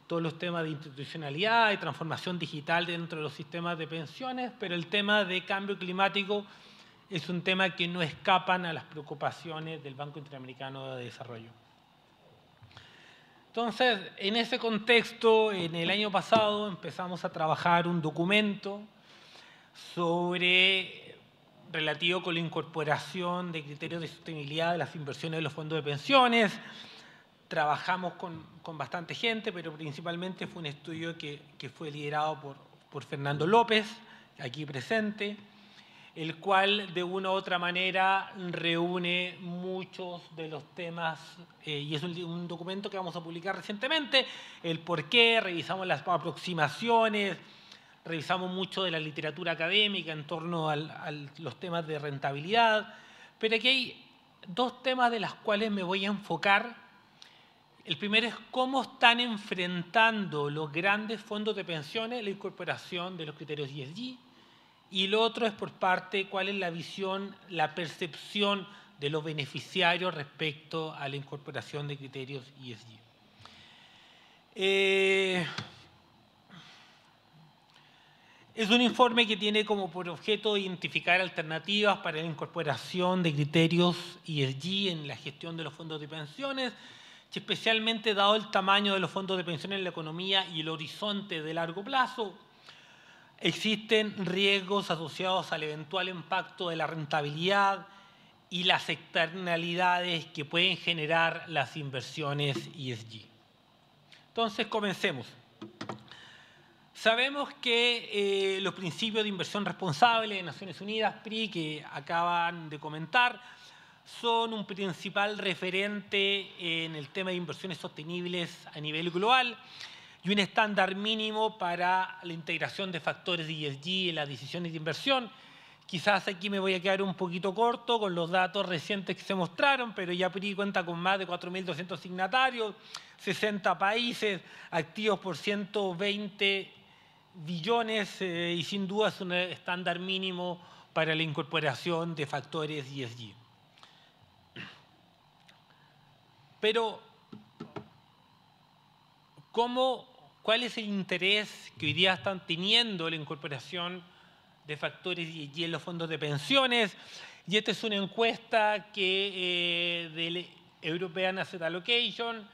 todos los temas de institucionalidad y transformación digital dentro de los sistemas de pensiones, pero el tema de cambio climático es un tema que no escapan a las preocupaciones del Banco Interamericano de Desarrollo. Entonces, en ese contexto, en el año pasado empezamos a trabajar un documento relativo con la incorporación de criterios de sostenibilidad de las inversiones de los fondos de pensiones. Trabajamos con bastante gente, pero principalmente fue un estudio que fue liderado por Fernando López, aquí presente, el cual de una u otra manera reúne muchos de los temas, y es un documento que vamos a publicar recientemente, el por qué, revisamos las aproximaciones, revisamos mucho de la literatura académica en torno a los temas de rentabilidad, pero aquí hay 2 temas de los cuales me voy a enfocar. El primero es cómo están enfrentando los grandes fondos de pensiones la incorporación de los criterios ESG, y lo otro es por parte cuál es la visión, la percepción de los beneficiarios respecto a la incorporación de criterios ESG. Es un informe que tiene como por objeto identificar alternativas para la incorporación de criterios ESG en la gestión de los fondos de pensiones, especialmente dado el tamaño de los fondos de pensiones en la economía y el horizonte de largo plazo. Existen riesgos asociados al eventual impacto de la rentabilidad y las externalidades que pueden generar las inversiones ESG. Entonces, comencemos. Sabemos que los principios de inversión responsable de Naciones Unidas, PRI, que acaban de comentar, son un principal referente en el tema de inversiones sostenibles a nivel global y un estándar mínimo para la integración de factores de ESG en las decisiones de inversión. Quizás aquí me voy a quedar un poquito corto con los datos recientes que se mostraron, pero ya PRI cuenta con más de 4.200 signatarios, 60 países, activos por 120 billones y sin duda es un estándar mínimo para la incorporación de factores ESG. Pero, ¿cuál es el interés que hoy día están teniendo la incorporación de factores ESG en los fondos de pensiones? Y esta es una encuesta del European Asset Allocation,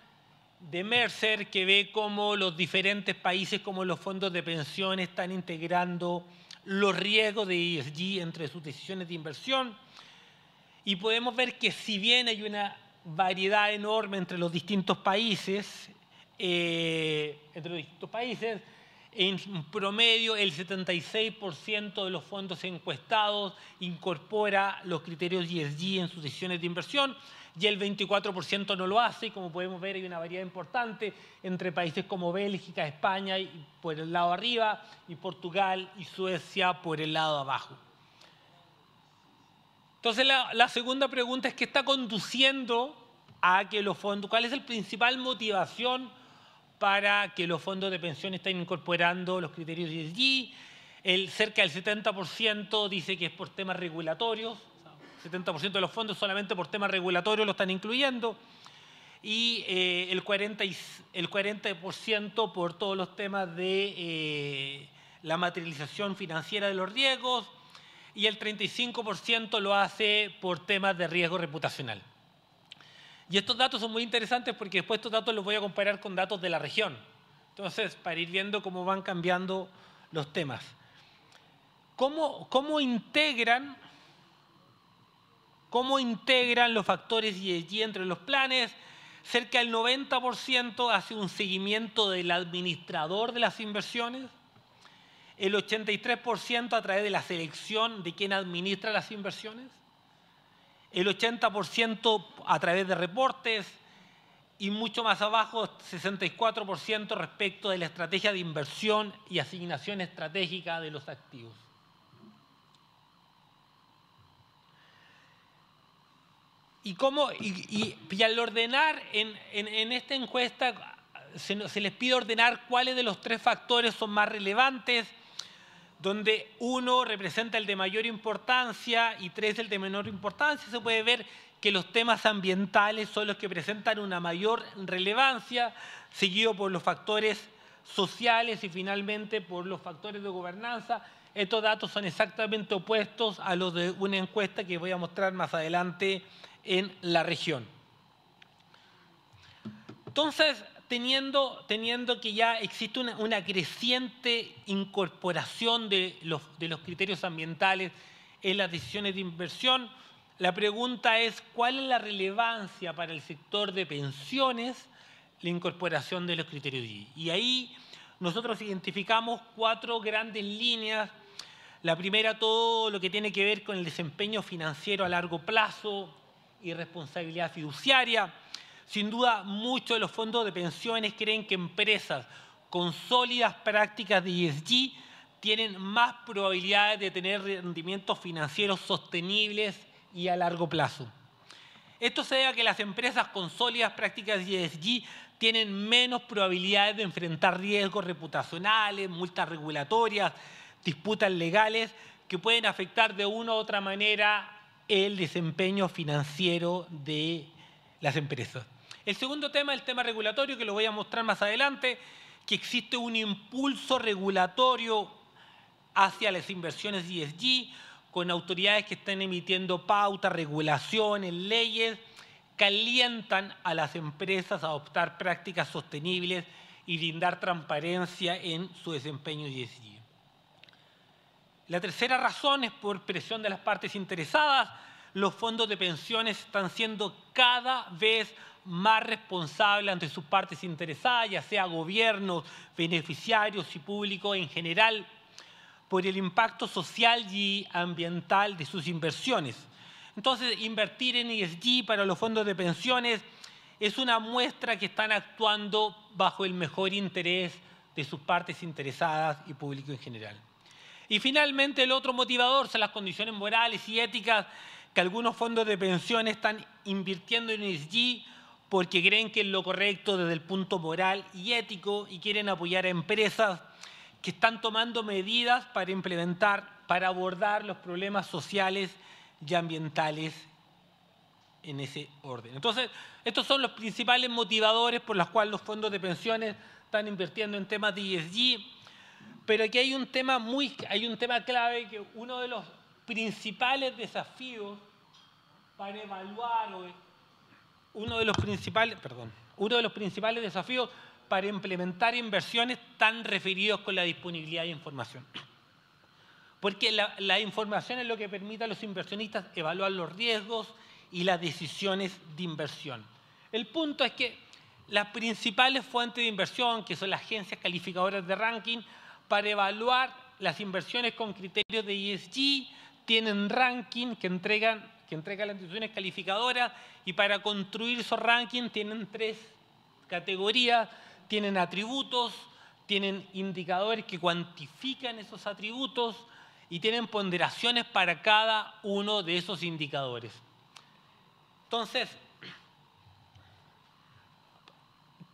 de Mercer, que ve cómo los diferentes países, como los fondos de pensiones, están integrando los riesgos de ESG entre sus decisiones de inversión. Y podemos ver que si bien hay una variedad enorme entre los distintos países, en promedio el 76% de los fondos encuestados incorpora los criterios ESG en sus decisiones de inversión y el 24% no lo hace. Como podemos ver, hay una variedad importante entre países como Bélgica, España y por el lado arriba, y Portugal y Suecia por el lado abajo. Entonces, la segunda pregunta es: ¿qué está conduciendo a que los fondos, cuál es la principal motivación para que los fondos de pensión estén incorporando los criterios ESG? Cerca del 70% dice que es por temas regulatorios, 70% de los fondos solamente por temas regulatorios lo están incluyendo, y el 40% por todos los temas de la materialización financiera de los riesgos, y el 35% lo hace por temas de riesgo reputacional. Y estos datos son muy interesantes porque después estos datos los voy a comparar con datos de la región. Entonces, para ir viendo cómo van cambiando los temas. ¿Cómo integran los factores ESG entre los planes? Cerca del 90% hace un seguimiento del administrador de las inversiones, el 83% a través de la selección de quien administra las inversiones, el 80% a través de reportes y mucho más abajo, 64% respecto de la estrategia de inversión y asignación estratégica de los activos. Y al ordenar en esta encuesta, se les pide ordenar cuáles de los 3 factores son más relevantes, donde 1 representa el de mayor importancia y 3 el de menor importancia. Se puede ver que los temas ambientales son los que presentan una mayor relevancia, seguido por los factores sociales y finalmente por los factores de gobernanza. Estos datos son exactamente opuestos a los de una encuesta que voy a mostrar más adelante en la región. Entonces, teniendo que ya existe una creciente incorporación de los criterios ambientales en las decisiones de inversión, la pregunta es ¿cuál es la relevancia para el sector de pensiones la incorporación de los criterios ESG? Y ahí nosotros identificamos 4 grandes líneas. La primera, todo lo que tiene que ver con el desempeño financiero a largo plazo y responsabilidad fiduciaria. Sin duda, muchos de los fondos de pensiones creen que empresas con sólidas prácticas de ESG tienen más probabilidades de tener rendimientos financieros sostenibles y a largo plazo. Esto se debe a que las empresas con sólidas prácticas de ESG tienen menos probabilidades de enfrentar riesgos reputacionales, multas regulatorias, disputas legales que pueden afectar de una u otra manera el desempeño financiero de las empresas. El segundo tema es el tema regulatorio, que lo voy a mostrar más adelante, que existe un impulso regulatorio hacia las inversiones ESG, con autoridades que están emitiendo pautas, regulaciones, leyes, que alientan a las empresas a adoptar prácticas sostenibles y brindar transparencia en su desempeño ESG. La tercera razón es por presión de las partes interesadas. Los fondos de pensiones están siendo cada vez más responsables ante sus partes interesadas, ya sea gobiernos, beneficiarios y público en general, por el impacto social y ambiental de sus inversiones. Entonces, invertir en ESG para los fondos de pensiones es una muestra que están actuando bajo el mejor interés de sus partes interesadas y público en general. Y finalmente, el otro motivador son las condiciones morales y éticas que algunos fondos de pensión están invirtiendo en ESG porque creen que es lo correcto desde el punto moral y ético y quieren apoyar a empresas que están tomando medidas para implementar, para abordar los problemas sociales y ambientales en ese orden. Entonces, estos son los principales motivadores por los cuales los fondos de pensiones están invirtiendo en temas de ESG. Pero aquí hay un tema clave, que uno de los principales desafíos para evaluar, uno de los principales desafíos para implementar inversiones están referidos con la disponibilidad de información. Porque la información es lo que permite a los inversionistas evaluar los riesgos y las decisiones de inversión. El punto es que las principales fuentes de inversión, que son las agencias calificadoras de ranking, para evaluar las inversiones con criterios de ESG, tienen ranking que entregan las instituciones calificadoras, y para construir esos rankings tienen 3 categorías: tienen atributos, tienen indicadores que cuantifican esos atributos y tienen ponderaciones para cada uno de esos indicadores. Entonces,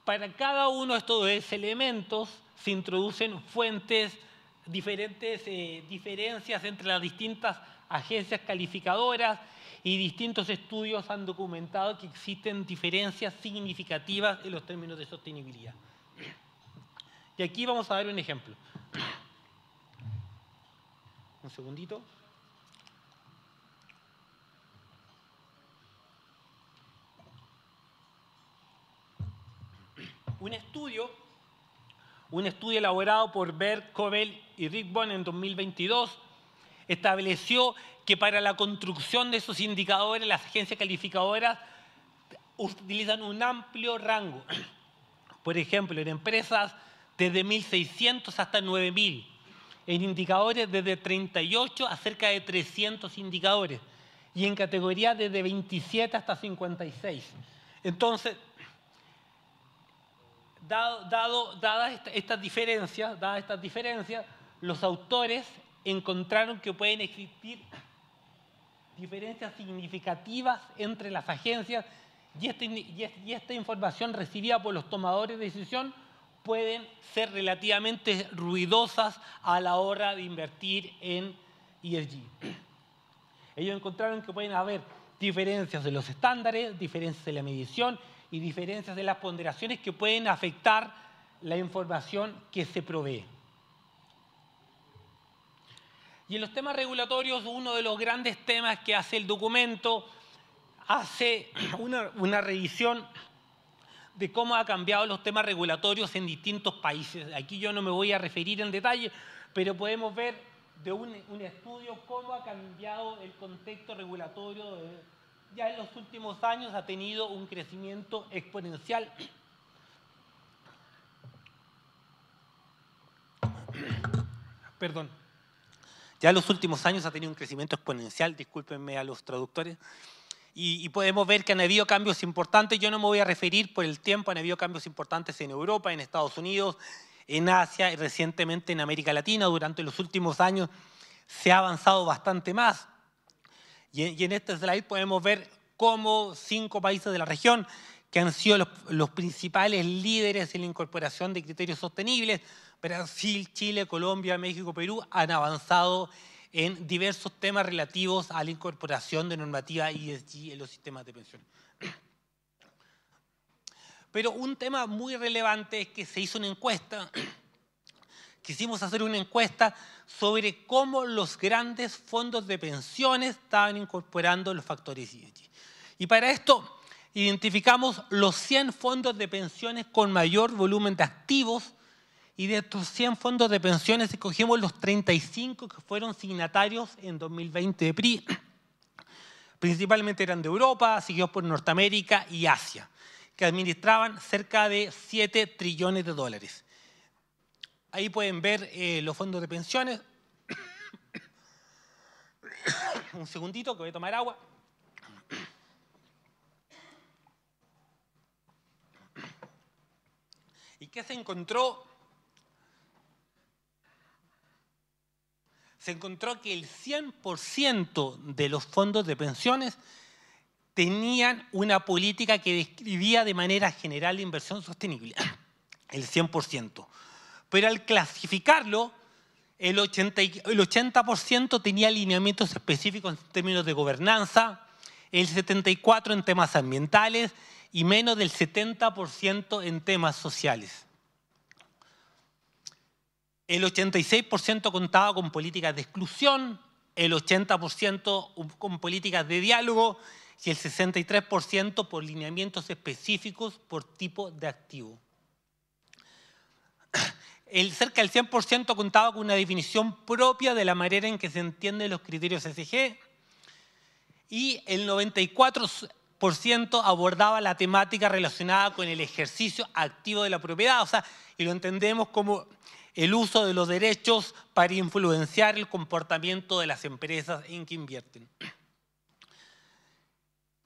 para cada uno de estos elementos se introducen diferentes diferencias entre las distintas agencias calificadoras, y distintos estudios han documentado que existen diferencias significativas en los términos de sostenibilidad. Y aquí vamos a dar un ejemplo. Un segundito. Un estudio Un estudio elaborado por Bert, Cobell y Rickborn en 2022 estableció que para la construcción de esos indicadores las agencias calificadoras utilizan un amplio rango. Por ejemplo, en empresas desde 1.600 hasta 9.000, en indicadores desde 38 a cerca de 300 indicadores y en categorías desde 27 hasta 56. Entonces, dadas estas diferencias, los autores encontraron que pueden existir diferencias significativas entre las agencias y esta información recibida por los tomadores de decisión pueden ser relativamente ruidosas a la hora de invertir en ESG. Ellos encontraron que pueden haber diferencias de los estándares, diferencias de la medición y diferencias de las ponderaciones que pueden afectar la información que se provee. Y en los temas regulatorios, uno de los grandes temas que hace el documento hace una revisión de cómo ha cambiado los temas regulatorios en distintos países. Aquí yo no me voy a referir en detalle, pero podemos ver de un estudio cómo ha cambiado el contexto regulatorio. Ya en los últimos años ha tenido un crecimiento exponencial. Perdón. Ya en los últimos años ha tenido un crecimiento exponencial, discúlpenme a los traductores. Y podemos ver que han habido cambios importantes. Yo no me voy a referir por el tiempo, han habido cambios importantes en Europa, en Estados Unidos, en Asia y recientemente en América Latina. Durante los últimos años se ha avanzado bastante más. Y en este slide podemos ver cómo 5 países de la región, que han sido los principales líderes en la incorporación de criterios sostenibles, Brasil, Chile, Colombia, México, Perú, han avanzado en diversos temas relativos a la incorporación de normativa ESG en los sistemas de pensiones. Pero un tema muy relevante es que se hizo una encuesta, quisimos hacer una encuesta sobre cómo los grandes fondos de pensiones estaban incorporando los factores ESG. Y para esto identificamos los 100 fondos de pensiones con mayor volumen de activos. Y de estos 100 fondos de pensiones escogimos los 35 que fueron signatarios en 2020 de PRI. Principalmente eran de Europa, seguidos por Norteamérica y Asia, que administraban cerca de 7 trillones de dólares. Ahí pueden ver los fondos de pensiones. Un segundito que voy a tomar agua. ¿Y qué se encontró? Se encontró que el 100% de los fondos de pensiones tenían una política que describía de manera general la inversión sostenible, el 100%. Pero al clasificarlo, el 80% tenía alineamientos específicos en términos de gobernanza, el 74% en temas ambientales y menos del 70% en temas sociales. El 86% contaba con políticas de exclusión, el 80% con políticas de diálogo y el 63% por lineamientos específicos por tipo de activo. Cerca del 100% contaba con una definición propia de la manera en que se entienden los criterios ESG y el 94% abordaba la temática relacionada con el ejercicio activo de la propiedad, o sea, y lo entendemos como el uso de los derechos para influenciar el comportamiento de las empresas en que invierten.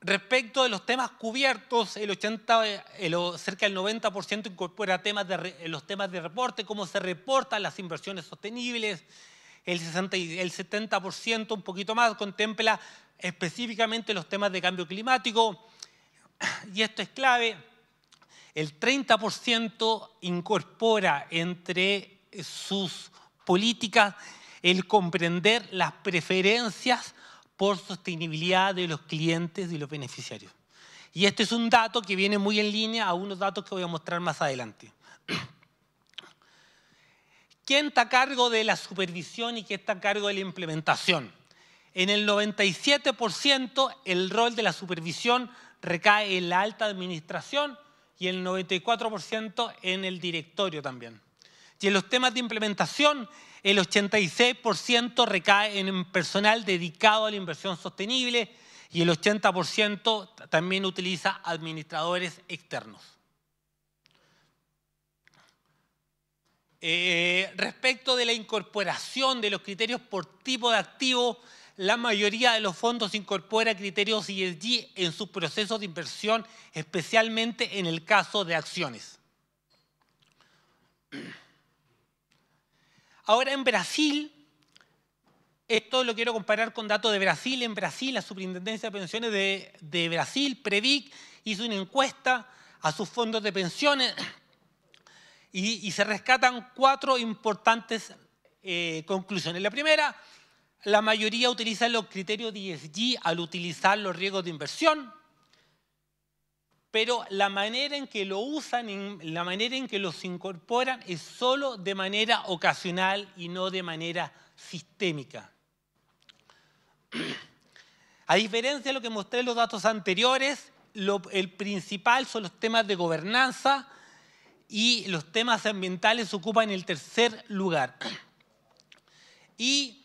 Respecto de los temas cubiertos, cerca del 90% incorpora los temas de reporte, cómo se reportan las inversiones sostenibles. El 70%, un poquito más, contempla específicamente los temas de cambio climático. Y esto es clave. El 30% incorpora entre sus políticas el comprender las preferencias por sostenibilidad de los clientes y los beneficiarios. Y este es un dato que viene muy en línea a unos datos que voy a mostrar más adelante. ¿Quién está a cargo de la supervisión y quién está a cargo de la implementación? En el 97% el rol de la supervisión recae en la alta administración y el 94% en el directorio también. Y en los temas de implementación, el 86% recae en personal dedicado a la inversión sostenible y el 80% también utiliza administradores externos. Respecto de la incorporación de los criterios por tipo de activo, la mayoría de los fondos incorpora criterios ESG en sus procesos de inversión, especialmente en el caso de acciones. Ahora en Brasil, esto lo quiero comparar con datos de Brasil. En Brasil, la Superintendencia de Pensiones de Brasil, Previc, hizo una encuesta a sus fondos de pensiones y se rescatan 4 importantes conclusiones. La primera, la mayoría utiliza los criterios de ESG al utilizar los riesgos de inversión, pero la manera en que lo usan, la manera en que los incorporan es solo de manera ocasional y no de manera sistémica. A diferencia de lo que mostré en los datos anteriores, el principal son los temas de gobernanza y los temas ambientales ocupan el tercer lugar. Y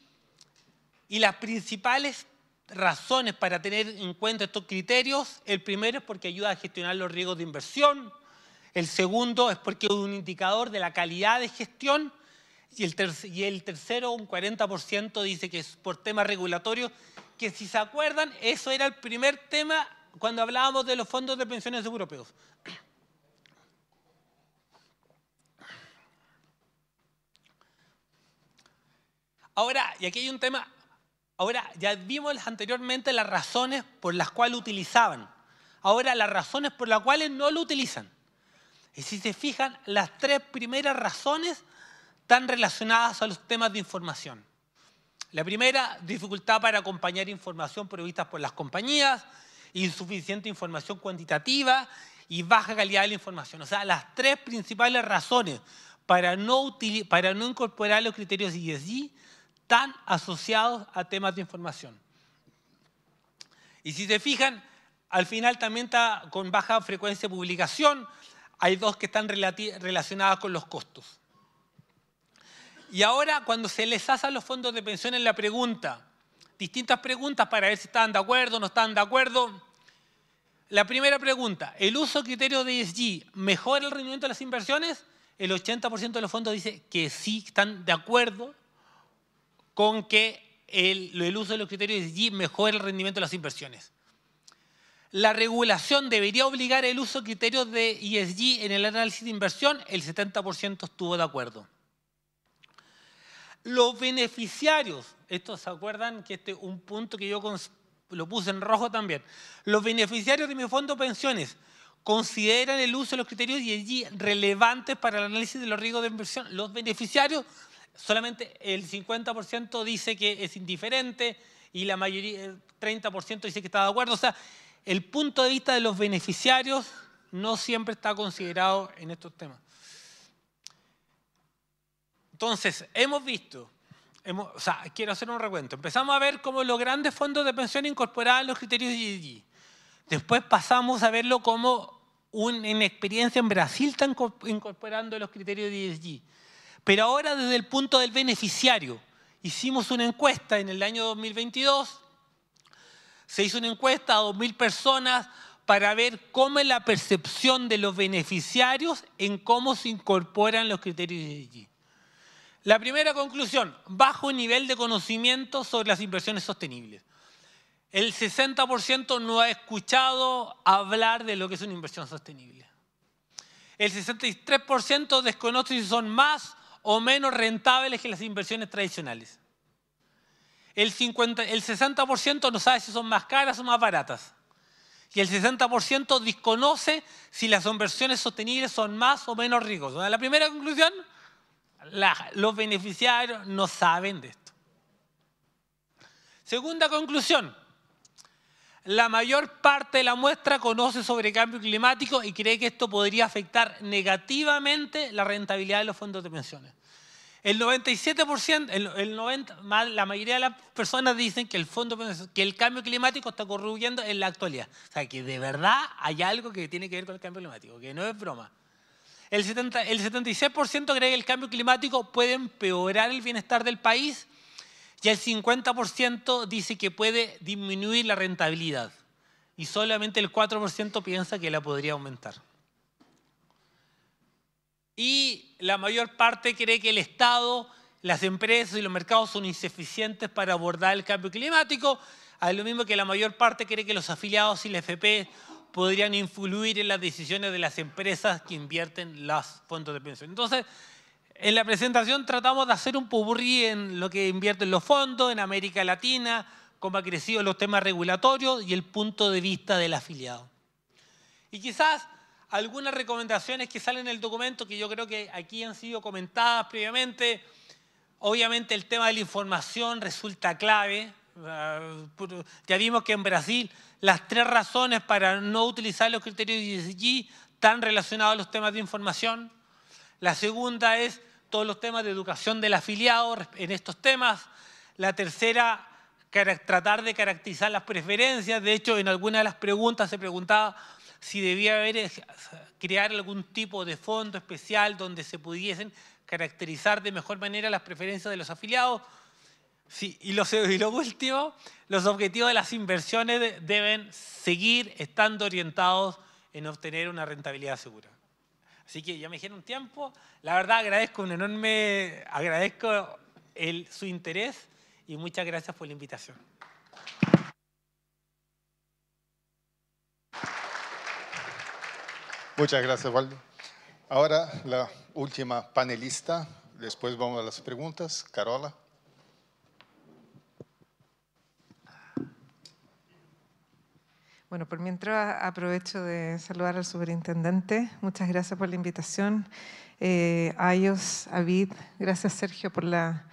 las principales razones para tener en cuenta estos criterios, el primero es porque ayuda a gestionar los riesgos de inversión, el segundo es porque es un indicador de la calidad de gestión y el tercero, un 40%, dice que es por temas regulatorios, que si se acuerdan, eso era el primer tema cuando hablábamos de los fondos de pensiones europeos. Ahora, y aquí hay un tema. Ahora, ya vimos anteriormente las razones por las cuales utilizaban. Ahora, las razones por las cuales no lo utilizan. Y si se fijan, las 3 primeras razones están relacionadas a los temas de información. La primera, dificultad para acompañar información provista por las compañías, insuficiente información cuantitativa y baja calidad de la información. O sea, las 3 principales razones para no incorporar los criterios ESG están asociados a temas de información. Y si se fijan, al final también está con baja frecuencia de publicación. Hay 2 que están relacionadas con los costos. Y ahora, cuando se les hace a los fondos de pensiones la pregunta, distintas preguntas para ver si estaban de acuerdo o no estaban de acuerdo. La primera pregunta, ¿el uso de criterios de ESG mejora el rendimiento de las inversiones? El 80% de los fondos dice que sí, están de acuerdo con que el uso de los criterios ESG mejora el rendimiento de las inversiones. ¿La regulación debería obligar el uso de criterios de ESG en el análisis de inversión? El 70% estuvo de acuerdo. Los beneficiarios, esto se acuerdan que este es un punto que yo lo puse en rojo también. Los beneficiarios de mi fondo de pensiones consideran el uso de los criterios ESG relevantes para el análisis de los riesgos de inversión. Los beneficiarios, solamente el 50% dice que es indiferente y la mayoría, el 30% dice que está de acuerdo. O sea, el punto de vista de los beneficiarios no siempre está considerado en estos temas. Entonces, hemos visto, quiero hacer un recuento. Empezamos a ver cómo los grandes fondos de pensión incorporaban los criterios ESG. Después pasamos a verlo como en experiencia en Brasil están incorporando los criterios de ESG. Pero ahora desde el punto del beneficiario, hicimos una encuesta en el año 2022, se hizo una encuesta a 2.000 personas para ver cómo es la percepción de los beneficiarios en cómo se incorporan los criterios de ESG. La primera conclusión, bajo nivel de conocimiento sobre las inversiones sostenibles. El 60% no ha escuchado hablar de lo que es una inversión sostenible. El 63% desconoce si son más o menos rentables que las inversiones tradicionales. El 60% no sabe si son más caras o más baratas. Y el 60% desconoce si las inversiones sostenibles son más o menos riesgosas. La primera conclusión, los beneficiarios no saben de esto. Segunda conclusión, la mayor parte de la muestra conoce sobre cambio climático y cree que esto podría afectar negativamente la rentabilidad de los fondos de pensiones. El 97%, la mayoría de las personas dicen que el cambio climático está ocurriendo en la actualidad. O sea, que de verdad hay algo que tiene que ver con el cambio climático, que no es broma. El 76% cree que el cambio climático puede empeorar el bienestar del país y el 50% dice que puede disminuir la rentabilidad. Y solamente el 4% piensa que la podría aumentar. Y la mayor parte cree que el Estado, las empresas y los mercados son insuficientes para abordar el cambio climático, a lo mismo que la mayor parte cree que los afiliados y la FP podrían influir en las decisiones de las empresas que invierten los fondos de pensión. Entonces, en la presentación tratamos de hacer un popurrí en lo que invierten los fondos, en América Latina, cómo han crecido los temas regulatorios y el punto de vista del afiliado. Y quizás algunas recomendaciones que salen en el documento que yo creo que aquí han sido comentadas previamente. Obviamente el tema de la información resulta clave. Ya vimos que en Brasil las 3 razones para no utilizar los criterios de ESG están relacionados a los temas de información. La segunda es todos los temas de educación del afiliado en estos temas. La tercera, tratar de caracterizar las preferencias. De hecho, en algunas de las preguntas se preguntaba si debía crear algún tipo de fondo especial donde se pudiesen caracterizar de mejor manera las preferencias de los afiliados. Sí, y lo último, los objetivos de las inversiones deben seguir estando orientados en obtener una rentabilidad segura. Así que ya me dijeron tiempo. La verdad agradezco su interés y muchas gracias por la invitación. Muchas gracias, Waldo. Ahora la última panelista, después vamos a las preguntas. Carola. Bueno, por mientras aprovecho de saludar al superintendente. Muchas gracias por la invitación. A ellos, a Vid, gracias Sergio por la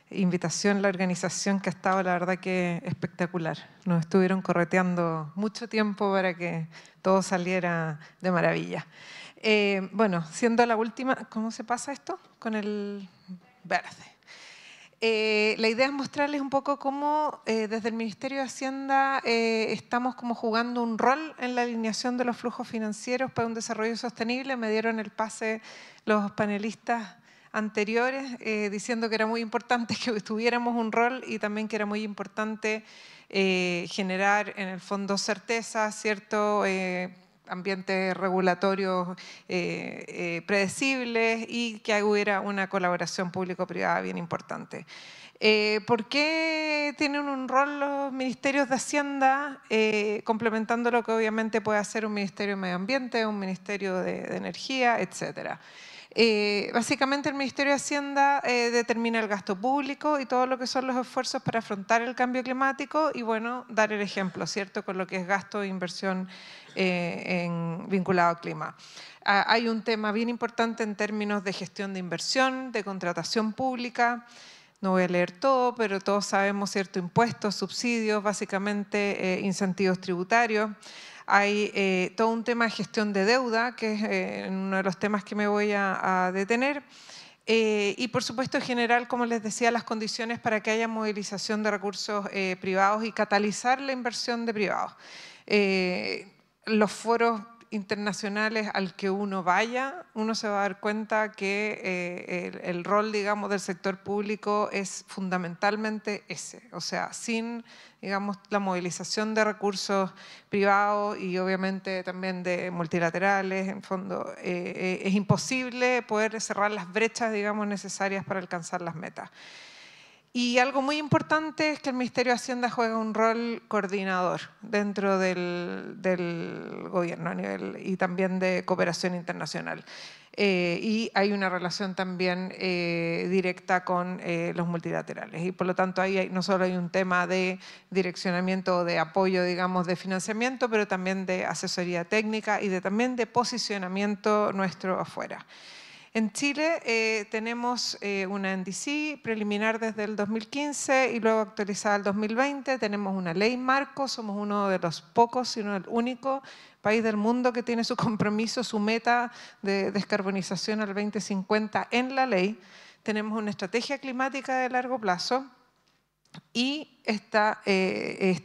invitación, la organización que ha estado, la verdad que espectacular. Nos estuvieron correteando mucho tiempo para que todo saliera de maravilla. Bueno, siendo la última, ¿cómo se pasa esto? Con el verde. La idea es mostrarles un poco cómo desde el Ministerio de Hacienda estamos como jugando un rol en la alineación de los flujos financieros para un desarrollo sostenible. Me dieron el pase los panelistas anteriores diciendo que era muy importante que tuviéramos un rol y también que era muy importante generar en el fondo certeza, ¿cierto? Ambientes regulatorios predecibles y que hubiera una colaboración público-privada bien importante. ¿Por qué tienen un rol los ministerios de Hacienda complementando lo que obviamente puede hacer un Ministerio de Medio Ambiente, un Ministerio de Energía, etcétera? Básicamente el Ministerio de Hacienda determina el gasto público y todo lo que son los esfuerzos para afrontar el cambio climático y bueno, dar el ejemplo, ¿cierto? Con lo que es gasto e inversión vinculado al clima. Hay un tema bien importante en términos de gestión de inversión, de contratación pública. No voy a leer todo, pero todos sabemos, ¿cierto? Impuestos, subsidios, básicamente incentivos tributarios. Hay todo un tema de gestión de deuda, que es uno de los temas que me voy a detener. Y por supuesto, en general, como les decía, las condiciones para que haya movilización de recursos privados y catalizar la inversión de privados. Los foros internacionales al que uno vaya, uno se va a dar cuenta que el rol, digamos, del sector público es fundamentalmente ese. O sea, sin, digamos, la movilización de recursos privados y obviamente también de multilaterales, en fondo, es imposible poder cerrar las brechas, digamos, necesarias para alcanzar las metas. Y algo muy importante es que el Ministerio de Hacienda juega un rol coordinador dentro del gobierno a nivel y también de cooperación internacional. Y hay una relación también directa con los multilaterales. Y por lo tanto ahí no solo hay un tema de direccionamiento o de apoyo, digamos, de financiamiento, pero también de asesoría técnica y también de posicionamiento nuestro afuera. En Chile tenemos una NDC preliminar desde el 2015 y luego actualizada el 2020. Tenemos una ley marco, somos uno de los pocos, sino el único país del mundo que tiene su compromiso, su meta de descarbonización al 2050 en la ley. Tenemos una estrategia climática de largo plazo Y esta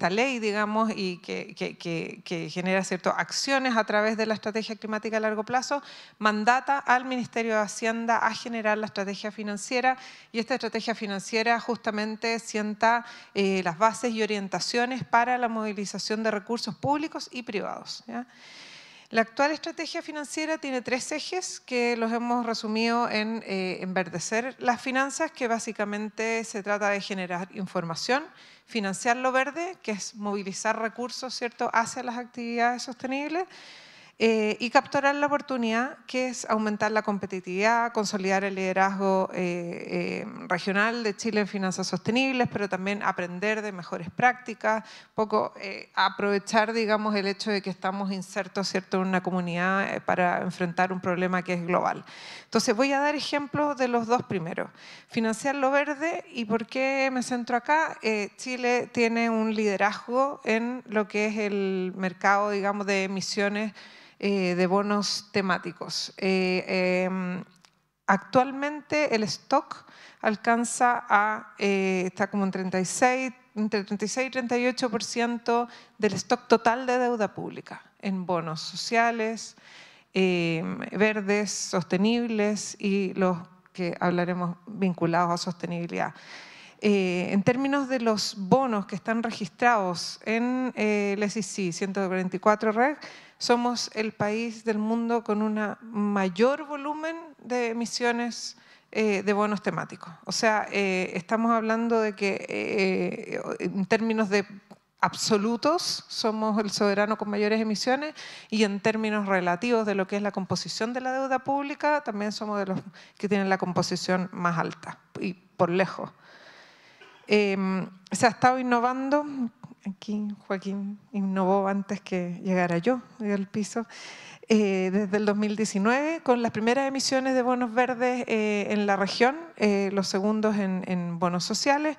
ley, digamos, y que genera ciertas acciones a través de la estrategia climática a largo plazo, mandata al Ministerio de Hacienda a generar la estrategia financiera, y esta estrategia financiera justamente sienta las bases y orientaciones para la movilización de recursos públicos y privados, ¿ya? La actual estrategia financiera tiene 3 ejes que los hemos resumido en enverdecer las finanzas, que básicamente se trata de generar información, financiar lo verde, que es movilizar recursos, ¿cierto?, hacia las actividades sostenibles, y capturar la oportunidad, que es aumentar la competitividad, consolidar el liderazgo regional de Chile en finanzas sostenibles, pero también aprender de mejores prácticas, poco aprovechar, digamos, el hecho de que estamos insertos, ¿cierto?, en una comunidad para enfrentar un problema que es global. Entonces voy a dar ejemplos de los 2 primeros. Financiar lo verde. ¿Y por qué me centro acá? Chile tiene un liderazgo en lo que es el mercado, digamos, de emisiones de bonos temáticos. Actualmente el stock alcanza está como en entre 36 y 38% del stock total de deuda pública en bonos sociales, verdes, sostenibles y los que hablaremos vinculados a sostenibilidad. En términos de los bonos que están registrados en el SEC 144 Reg, somos el país del mundo con un mayor volumen de emisiones de bonos temáticos. O sea, estamos hablando de que en términos de absolutos somos el soberano con mayores emisiones, y en términos relativos de lo que es la composición de la deuda pública también somos de los que tienen la composición más alta, y por lejos. Se ha estado innovando. Aquí Joaquín innovó antes que llegara yo al piso. Desde el 2019 con las primeras emisiones de bonos verdes en la región, los segundos en bonos sociales,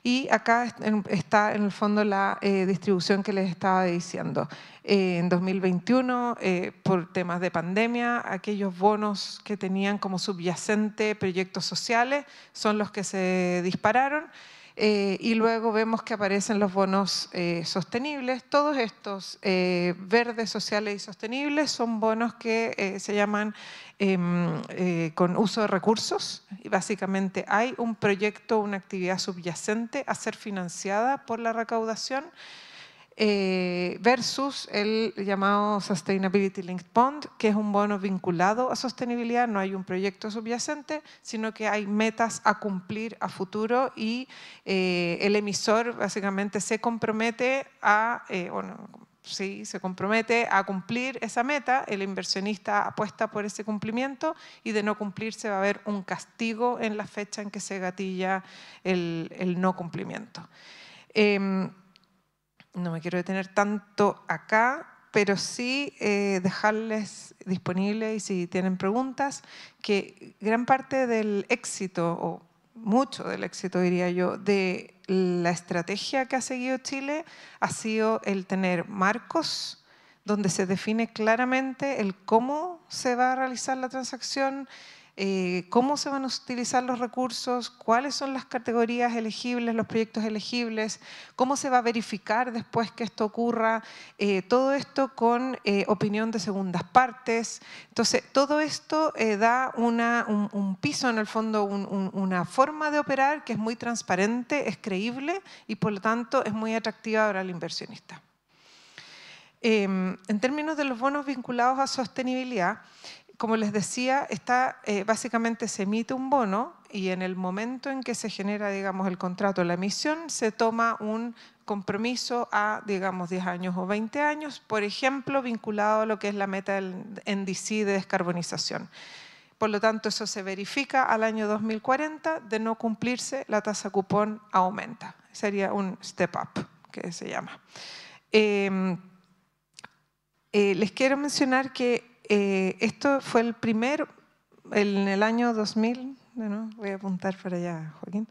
y acá está en el fondo la distribución que les estaba diciendo. En 2021, por temas de pandemia, aquellos bonos que tenían como subyacente proyectos sociales son los que se dispararon. Y luego vemos que aparecen los bonos sostenibles. Todos estos verdes, sociales y sostenibles son bonos que se llaman con uso de recursos, y básicamente hay un proyecto, una actividad subyacente a ser financiada por la recaudación, versus el llamado Sustainability Linked Bond, que es un bono vinculado a sostenibilidad. No hay un proyecto subyacente, sino que hay metas a cumplir a futuro, y el emisor básicamente se compromete se compromete a cumplir esa meta, el inversionista apuesta por ese cumplimiento, y de no cumplirse va a haber un castigo en la fecha en que se gatilla el no cumplimiento. No me quiero detener tanto acá, pero sí dejarles disponible, y si tienen preguntas, que gran parte del éxito, o mucho del éxito diría yo, de la estrategia que ha seguido Chile ha sido el tener marcos donde se define claramente el cómo se va a realizar la transacción, cómo se van a utilizar los recursos, cuáles son las categorías elegibles, los proyectos elegibles, cómo se va a verificar después que esto ocurra, todo esto con opinión de segundas partes. Entonces, todo esto da un piso, en el fondo, una forma de operar que es muy transparente, es creíble, y por lo tanto es muy atractiva para el inversionista. En términos de los bonos vinculados a sostenibilidad, como les decía, básicamente se emite un bono, y en el momento en que se genera, digamos, el contrato, la emisión, se toma un compromiso a, digamos, 10 años o 20 años, por ejemplo, vinculado a lo que es la meta del NDC de descarbonización. Por lo tanto, eso se verifica al año 2040, de no cumplirse, la tasa cupón aumenta. Sería un step up, que se llama. Les quiero mencionar que esto fue el primero, en el año 2000, bueno, voy a apuntar para allá, Joaquín.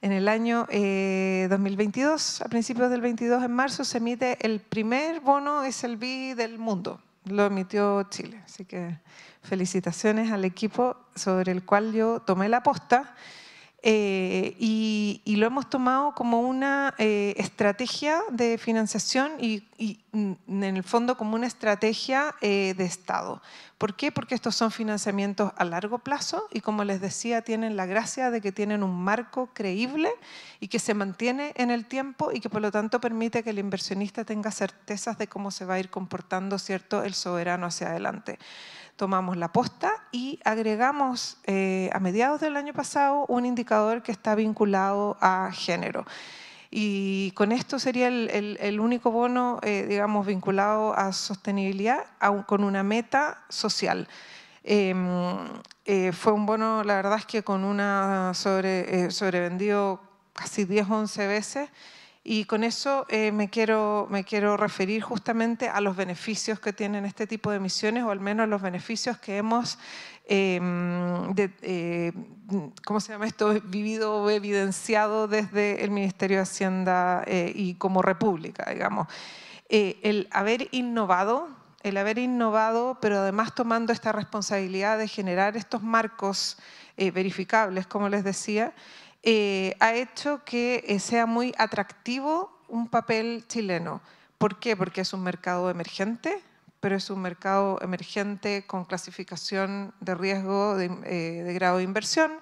En el año 2022, a principios del 22, en marzo, se emite el primer bono SLB del mundo. Lo emitió Chile, así que felicitaciones al equipo sobre el cual yo tomé la posta. Y lo hemos tomado como una estrategia de financiación y en el fondo como una estrategia de Estado. ¿Por qué? Porque estos son financiamientos a largo plazo y, como les decía, tienen la gracia de que tienen un marco creíble y que se mantiene en el tiempo y que por lo tanto permite que el inversionista tenga certezas de cómo se va a ir comportando, ¿cierto?, el soberano hacia adelante. Tomamos la posta y agregamos a mediados del año pasado un indicador que está vinculado a género. Y con esto sería el único bono, digamos, vinculado a sostenibilidad, con una meta social. Fue un bono, la verdad es que con una sobrevendido casi 10 o 11 veces. Y con eso me quiero referir justamente a los beneficios que tienen este tipo de emisiones, o al menos los beneficios que hemos, ¿cómo se llama esto?, vivido o evidenciado desde el Ministerio de Hacienda y como República, digamos. El haber innovado, pero además tomando esta responsabilidad de generar estos marcos verificables, como les decía, ha hecho que sea muy atractivo un papel chileno. ¿Por qué? Porque es un mercado emergente, pero es un mercado emergente con clasificación de riesgo de grado de inversión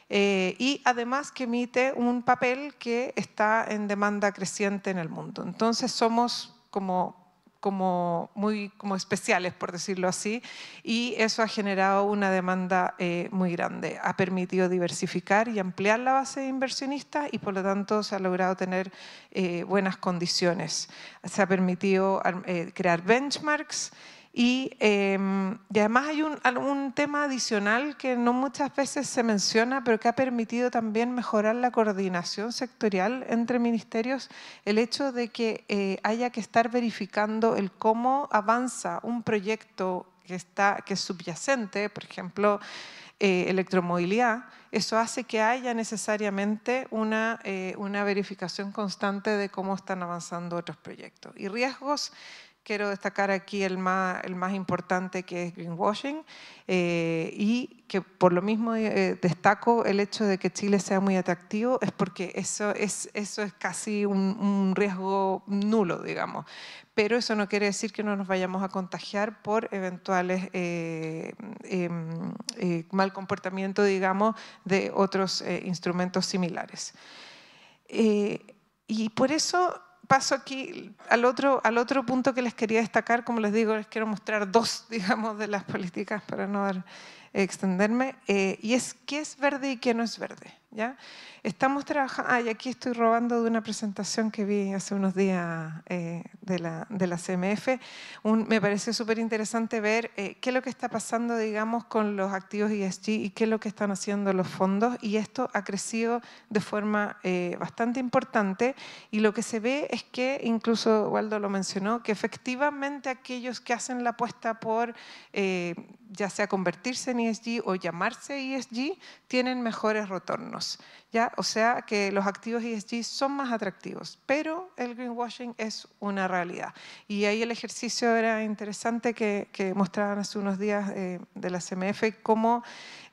y además que emite un papel que está en demanda creciente en el mundo. Entonces somos como especiales, por decirlo así, y eso ha generado una demanda muy grande. Ha permitido diversificar y ampliar la base de inversionistas y por lo tanto se ha logrado tener buenas condiciones. Se ha permitido crear benchmarks y además hay un tema adicional que no muchas veces se menciona, pero que ha permitido también mejorar la coordinación sectorial entre ministerios, el hecho de que haya que estar verificando el cómo avanza un proyecto que es subyacente, por ejemplo, electromovilidad. Eso hace que haya necesariamente una verificación constante de cómo están avanzando otros proyectos. Y riesgos, quiero destacar aquí el más importante, que es greenwashing, y que por lo mismo destaco el hecho de que Chile sea muy atractivo, es porque eso es casi un riesgo nulo, digamos. Pero eso no quiere decir que no nos vayamos a contagiar por eventuales mal comportamiento, digamos, de otros instrumentos similares. Y por eso paso aquí al otro punto que les quería destacar. Como les digo, les quiero mostrar dos, digamos, de las políticas para no extenderme, y es qué es verde y qué no es verde, ¿ya? Estamos trabajando, y aquí estoy robando de una presentación que vi hace unos días de la CMF. Me pareció súper interesante ver qué es lo que está pasando, digamos, con los activos ESG y qué es lo que están haciendo los fondos, y esto ha crecido de forma bastante importante, y lo que se ve es que, incluso Waldo lo mencionó, que efectivamente aquellos que hacen la apuesta por ya sea convertirse en ESG o llamarse ESG, tienen mejores retornos, ¿ya? O sea que los activos ESG son más atractivos, pero el greenwashing es una realidad. Y ahí el ejercicio era interesante que mostraban hace unos días de la CMF, cómo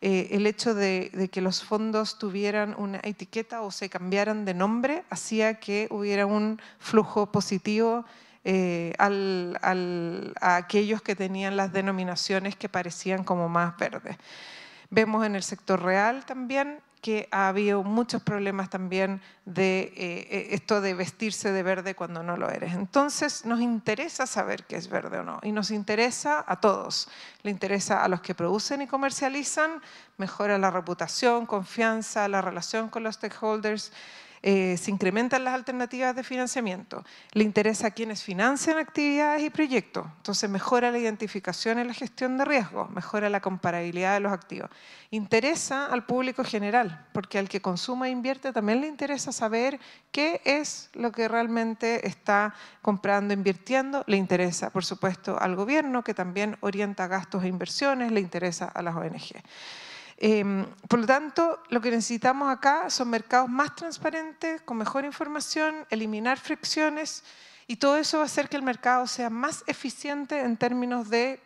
el hecho de que los fondos tuvieran una etiqueta o se cambiaran de nombre hacía que hubiera un flujo positivo a aquellos que tenían las denominaciones que parecían como más verdes. Vemos en el sector real también que ha habido muchos problemas también de esto de vestirse de verde cuando no lo eres. Entonces nos interesa saber qué es verde o no, y nos interesa a todos. Le interesa a los que producen y comercializan, mejora la reputación, confianza, la relación con los stakeholders, se incrementan las alternativas de financiamiento. Le interesa a quienes financian actividades y proyectos. Entonces mejora la identificación y la gestión de riesgos, mejora la comparabilidad de los activos. Interesa al público general, porque al que consuma e invierte también le interesa saber qué es lo que realmente está comprando, invirtiendo. Le interesa, por supuesto, al gobierno, que también orienta gastos e inversiones, le interesa a las ONG. Por lo tanto, lo que necesitamos acá son mercados más transparentes, con mejor información, eliminar fricciones Y todo eso va a hacer que el mercado sea más eficiente en términos de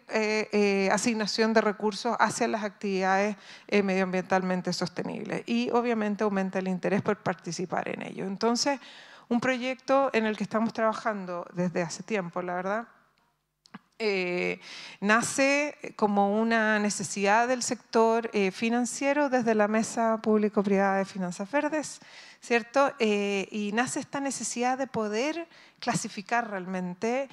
asignación de recursos hacia las actividades medioambientalmente sostenibles. Y obviamente aumenta el interés por participar en ello. Entonces, un proyecto en el que estamos trabajando desde hace tiempo, la verdad, nace como una necesidad del sector financiero desde la Mesa Público-Privada de Finanzas Verdes, ¿cierto? Y nace esta necesidad de poder clasificar realmente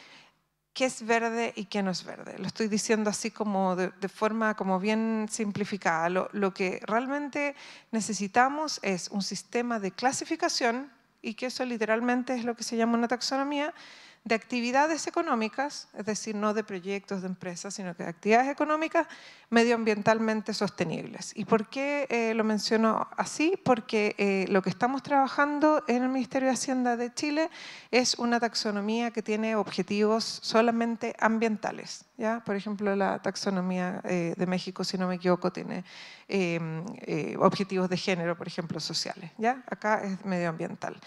qué es verde y qué no es verde. Lo estoy diciendo así como de forma como bien simplificada. Lo que realmente necesitamos es un sistema de clasificación, y que eso literalmente es lo que se llama una taxonomía, de actividades económicas, es decir, no de proyectos de empresas, sino que de actividades económicas medioambientalmente sostenibles. ¿Y por qué lo menciono así? Porque lo que estamos trabajando en el Ministerio de Hacienda de Chile es una taxonomía que tiene objetivos solamente ambientales, ¿ya? Por ejemplo, la taxonomía de México, si no me equivoco, tiene objetivos de género, por ejemplo, sociales, ¿ya? Acá es medioambiental.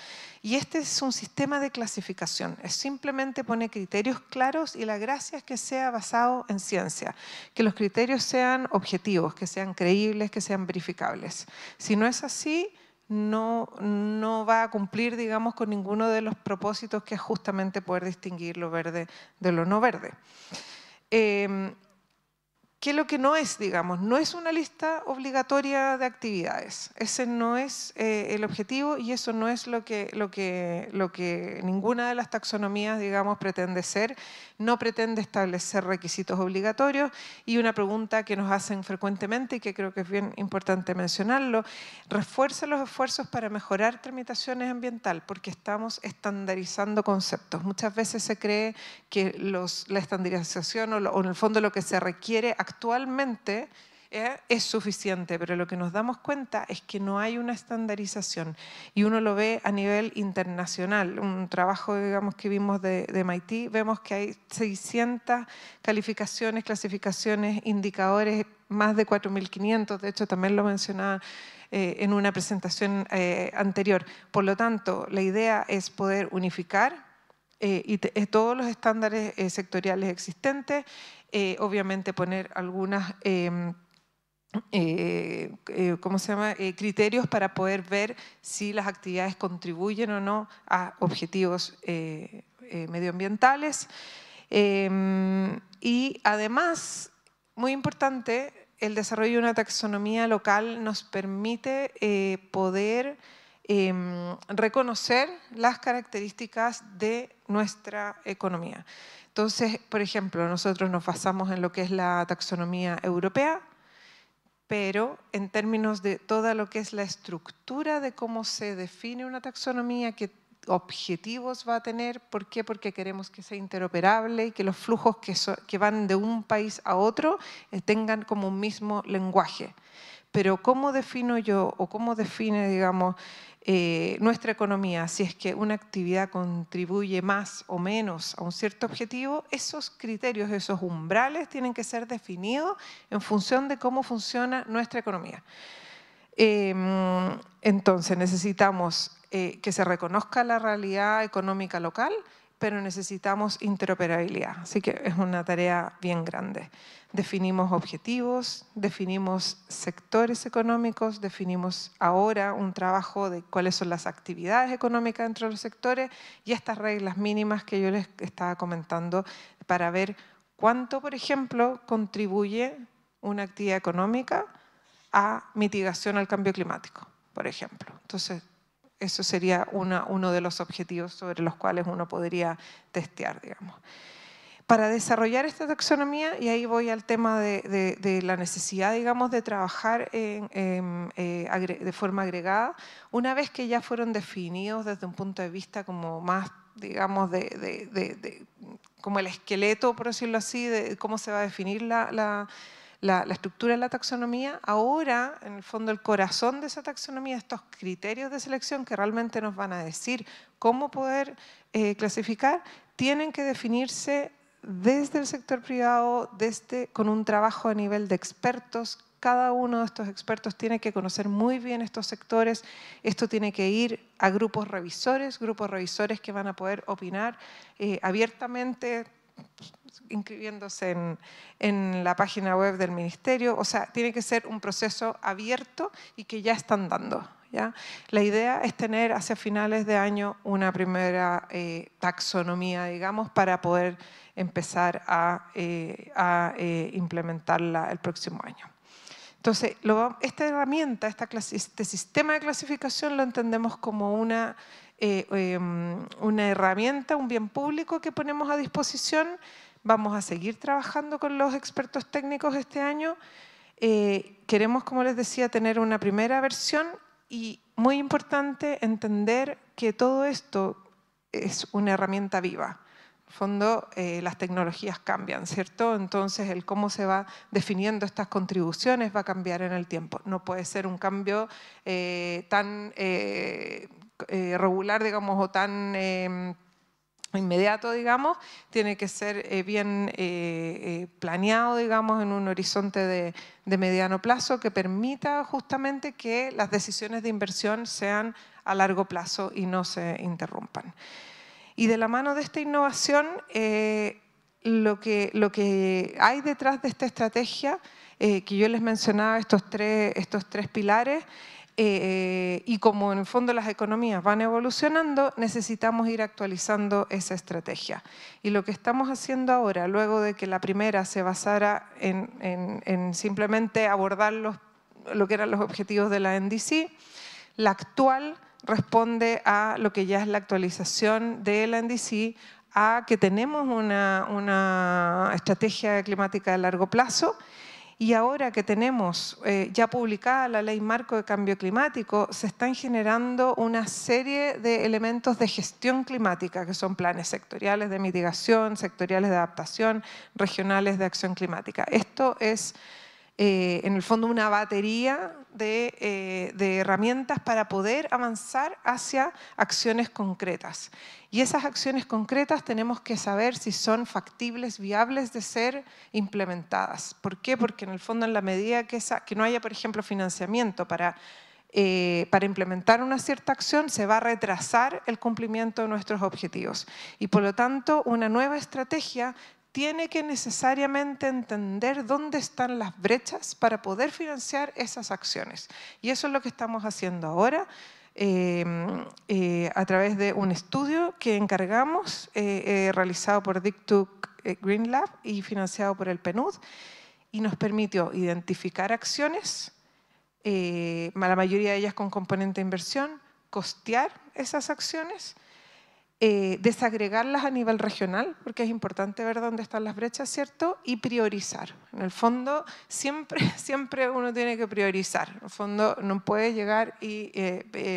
Y este es un sistema de clasificación, es simplemente pone criterios claros y la gracia es que sea basado en ciencia, que los criterios sean objetivos, que sean creíbles, que sean verificables. Si no es así, no va a cumplir, digamos, con ninguno de los propósitos que es justamente poder distinguir lo verde de lo no verde. ¿Qué es lo que no es, digamos? No es una lista obligatoria de actividades. Ese no es el objetivo y eso no es lo que ninguna de las taxonomías, digamos, pretende ser. No pretende establecer requisitos obligatorios y una pregunta que nos hacen frecuentemente y que creo que es bien importante mencionarlo, refuerza los esfuerzos para mejorar tramitaciones ambientales porque estamos estandarizando conceptos. Muchas veces se cree que la estandarización o en el fondo lo que se requiere actualmente es suficiente, pero lo que nos damos cuenta es que no hay una estandarización y uno lo ve a nivel internacional. Un trabajo, digamos, que vimos de MIT, vemos que hay 600 calificaciones, clasificaciones, indicadores, más de 4.500, de hecho también lo mencionaba en una presentación anterior. Por lo tanto, la idea es poder unificar todos los estándares sectoriales existentes, obviamente poner algunas criterios para poder ver si las actividades contribuyen o no a objetivos medioambientales. Y además, muy importante, el desarrollo de una taxonomía local nos permite poder reconocer las características de nuestra economía. Entonces, por ejemplo, nosotros nos basamos en lo que es la taxonomía europea, pero en términos de toda lo que es la estructura de cómo se define una taxonomía, qué objetivos va a tener, ¿por qué? Porque queremos que sea interoperable y que los flujos que van de un país a otro tengan como un mismo lenguaje. Pero ¿cómo defino yo o cómo define, digamos, nuestra economía? Si es que una actividad contribuye más o menos a un cierto objetivo, esos criterios, esos umbrales tienen que ser definidos en función de cómo funciona nuestra economía. Entonces necesitamos que se reconozca la realidad económica local, pero necesitamos interoperabilidad. Así que es una tarea bien grande. Definimos objetivos, definimos sectores económicos, definimos ahora un trabajo de cuáles son las actividades económicas dentro de los sectores y estas reglas mínimas que yo les estaba comentando para ver cuánto, por ejemplo, contribuye una actividad económica a mitigación al cambio climático, por ejemplo. Entonces, eso sería uno de los objetivos sobre los cuales uno podría testear, digamos. Para desarrollar esta taxonomía, y ahí voy al tema de la necesidad, digamos, de trabajar de forma agregada, una vez que ya fueron definidos desde un punto de vista como más, digamos, como el esqueleto, por decirlo así, de cómo se va a definir la estructura de la taxonomía, ahora, en el fondo, el corazón de esa taxonomía, estos criterios de selección que realmente nos van a decir cómo poder clasificar, tienen que definirse desde el sector privado, con un trabajo a nivel de expertos cada uno de estos expertos tiene que conocer muy bien estos sectores. Esto tiene que ir a grupos revisores que van a poder opinar abiertamente, inscribiéndose en la página web del Ministerio. O sea, tiene que ser un proceso abierto y que ya están dando, ¿ya? La idea es tener hacia finales de año una primera taxonomía, digamos, para poder empezar a implementarla el próximo año. Entonces, esta herramienta, este sistema de clasificación lo entendemos como una herramienta, un bien público que ponemos a disposición. Vamos a seguir trabajando con los expertos técnicos este año. Queremos, como les decía, tener una primera versión y muy importante entender que todo esto es una herramienta viva. En el fondo, las tecnologías cambian, ¿cierto? Entonces, el cómo se va definiendo estas contribuciones va a cambiar en el tiempo. No puede ser un cambio tan regular, digamos, o tan inmediato, digamos. Tiene que ser bien planeado, digamos, en un horizonte de mediano plazo que permita justamente que las decisiones de inversión sean a largo plazo y no se interrumpan. Y de la mano de esta innovación, lo que hay detrás de esta estrategia, que yo les mencionaba, estos tres pilares, y como en el fondo las economías van evolucionando, necesitamos ir actualizando esa estrategia. Y lo que estamos haciendo ahora, luego de que la primera se basara en simplemente abordar lo que eran los objetivos de la NDC, la actual responde a lo que ya es la actualización de la NDC, a que tenemos una estrategia climática de largo plazo. Y ahora que tenemos ya publicada la Ley Marco de Cambio Climático, se están generando una serie de elementos de gestión climática, que son planes sectoriales de mitigación, sectoriales de adaptación, regionales de acción climática. Esto es, en el fondo, una batería de herramientas para poder avanzar hacia acciones concretas. Y esas acciones concretas tenemos que saber si son factibles, viables de ser implementadas. ¿Por qué? Porque en el fondo, en la medida que no haya, por ejemplo, financiamiento para implementar una cierta acción, se va a retrasar el cumplimiento de nuestros objetivos. Y por lo tanto, una nueva estrategia tiene que necesariamente entender dónde están las brechas para poder financiar esas acciones. Y eso es lo que estamos haciendo ahora. A través de un estudio que encargamos, realizado por Dig2 Green Lab y financiado por el PNUD, y nos permitió identificar acciones, la mayoría de ellas con componente de inversión, costear esas acciones, desagregarlas a nivel regional, porque es importante ver dónde están las brechas, ¿cierto? Y priorizar. En el fondo, siempre uno tiene que priorizar. En el fondo, no puede llegar y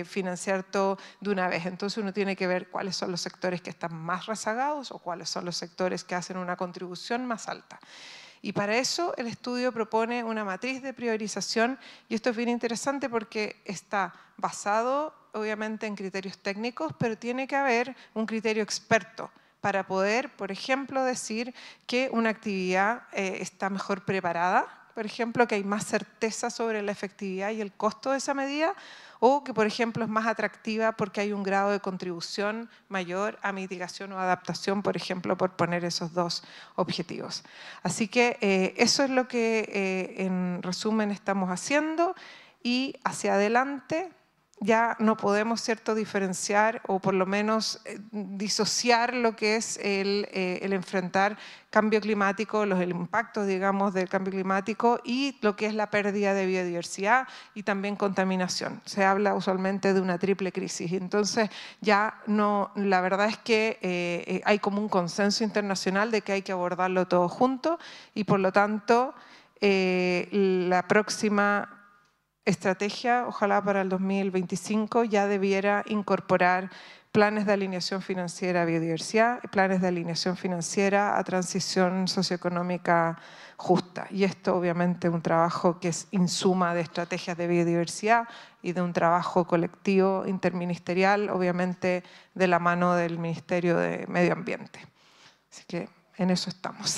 financiar todo de una vez. Entonces, uno tiene que ver cuáles son los sectores que están más rezagados o cuáles son los sectores que hacen una contribución más alta. Y para eso el estudio propone una matriz de priorización, y esto es bien interesante porque está basado obviamente en criterios técnicos, pero tiene que haber un criterio experto para poder, por ejemplo, decir que una actividad está mejor preparada, por ejemplo, que hay más certeza sobre la efectividad y el costo de esa medida, o que, por ejemplo, es más atractiva porque hay un grado de contribución mayor a mitigación o adaptación, por ejemplo, por poner esos dos objetivos. Así que eso es lo que, en resumen, estamos haciendo, y hacia adelante ya no podemos, ¿cierto?, diferenciar o por lo menos disociar lo que es el enfrentar cambio climático, el impactos, digamos, del cambio climático y lo que es la pérdida de biodiversidad y también contaminación. Se habla usualmente de una triple crisis. Entonces, ya no, la verdad es que hay como un consenso internacional de que hay que abordarlo todo junto, y por lo tanto, la próxima estrategia, ojalá para el 2025, ya debiera incorporar planes de alineación financiera a biodiversidad, planes de alineación financiera a transición socioeconómica justa. Y esto obviamente es un trabajo que es insuma de estrategias de biodiversidad y de un trabajo colectivo interministerial, obviamente de la mano del Ministerio de Medio Ambiente. Así que en eso estamos.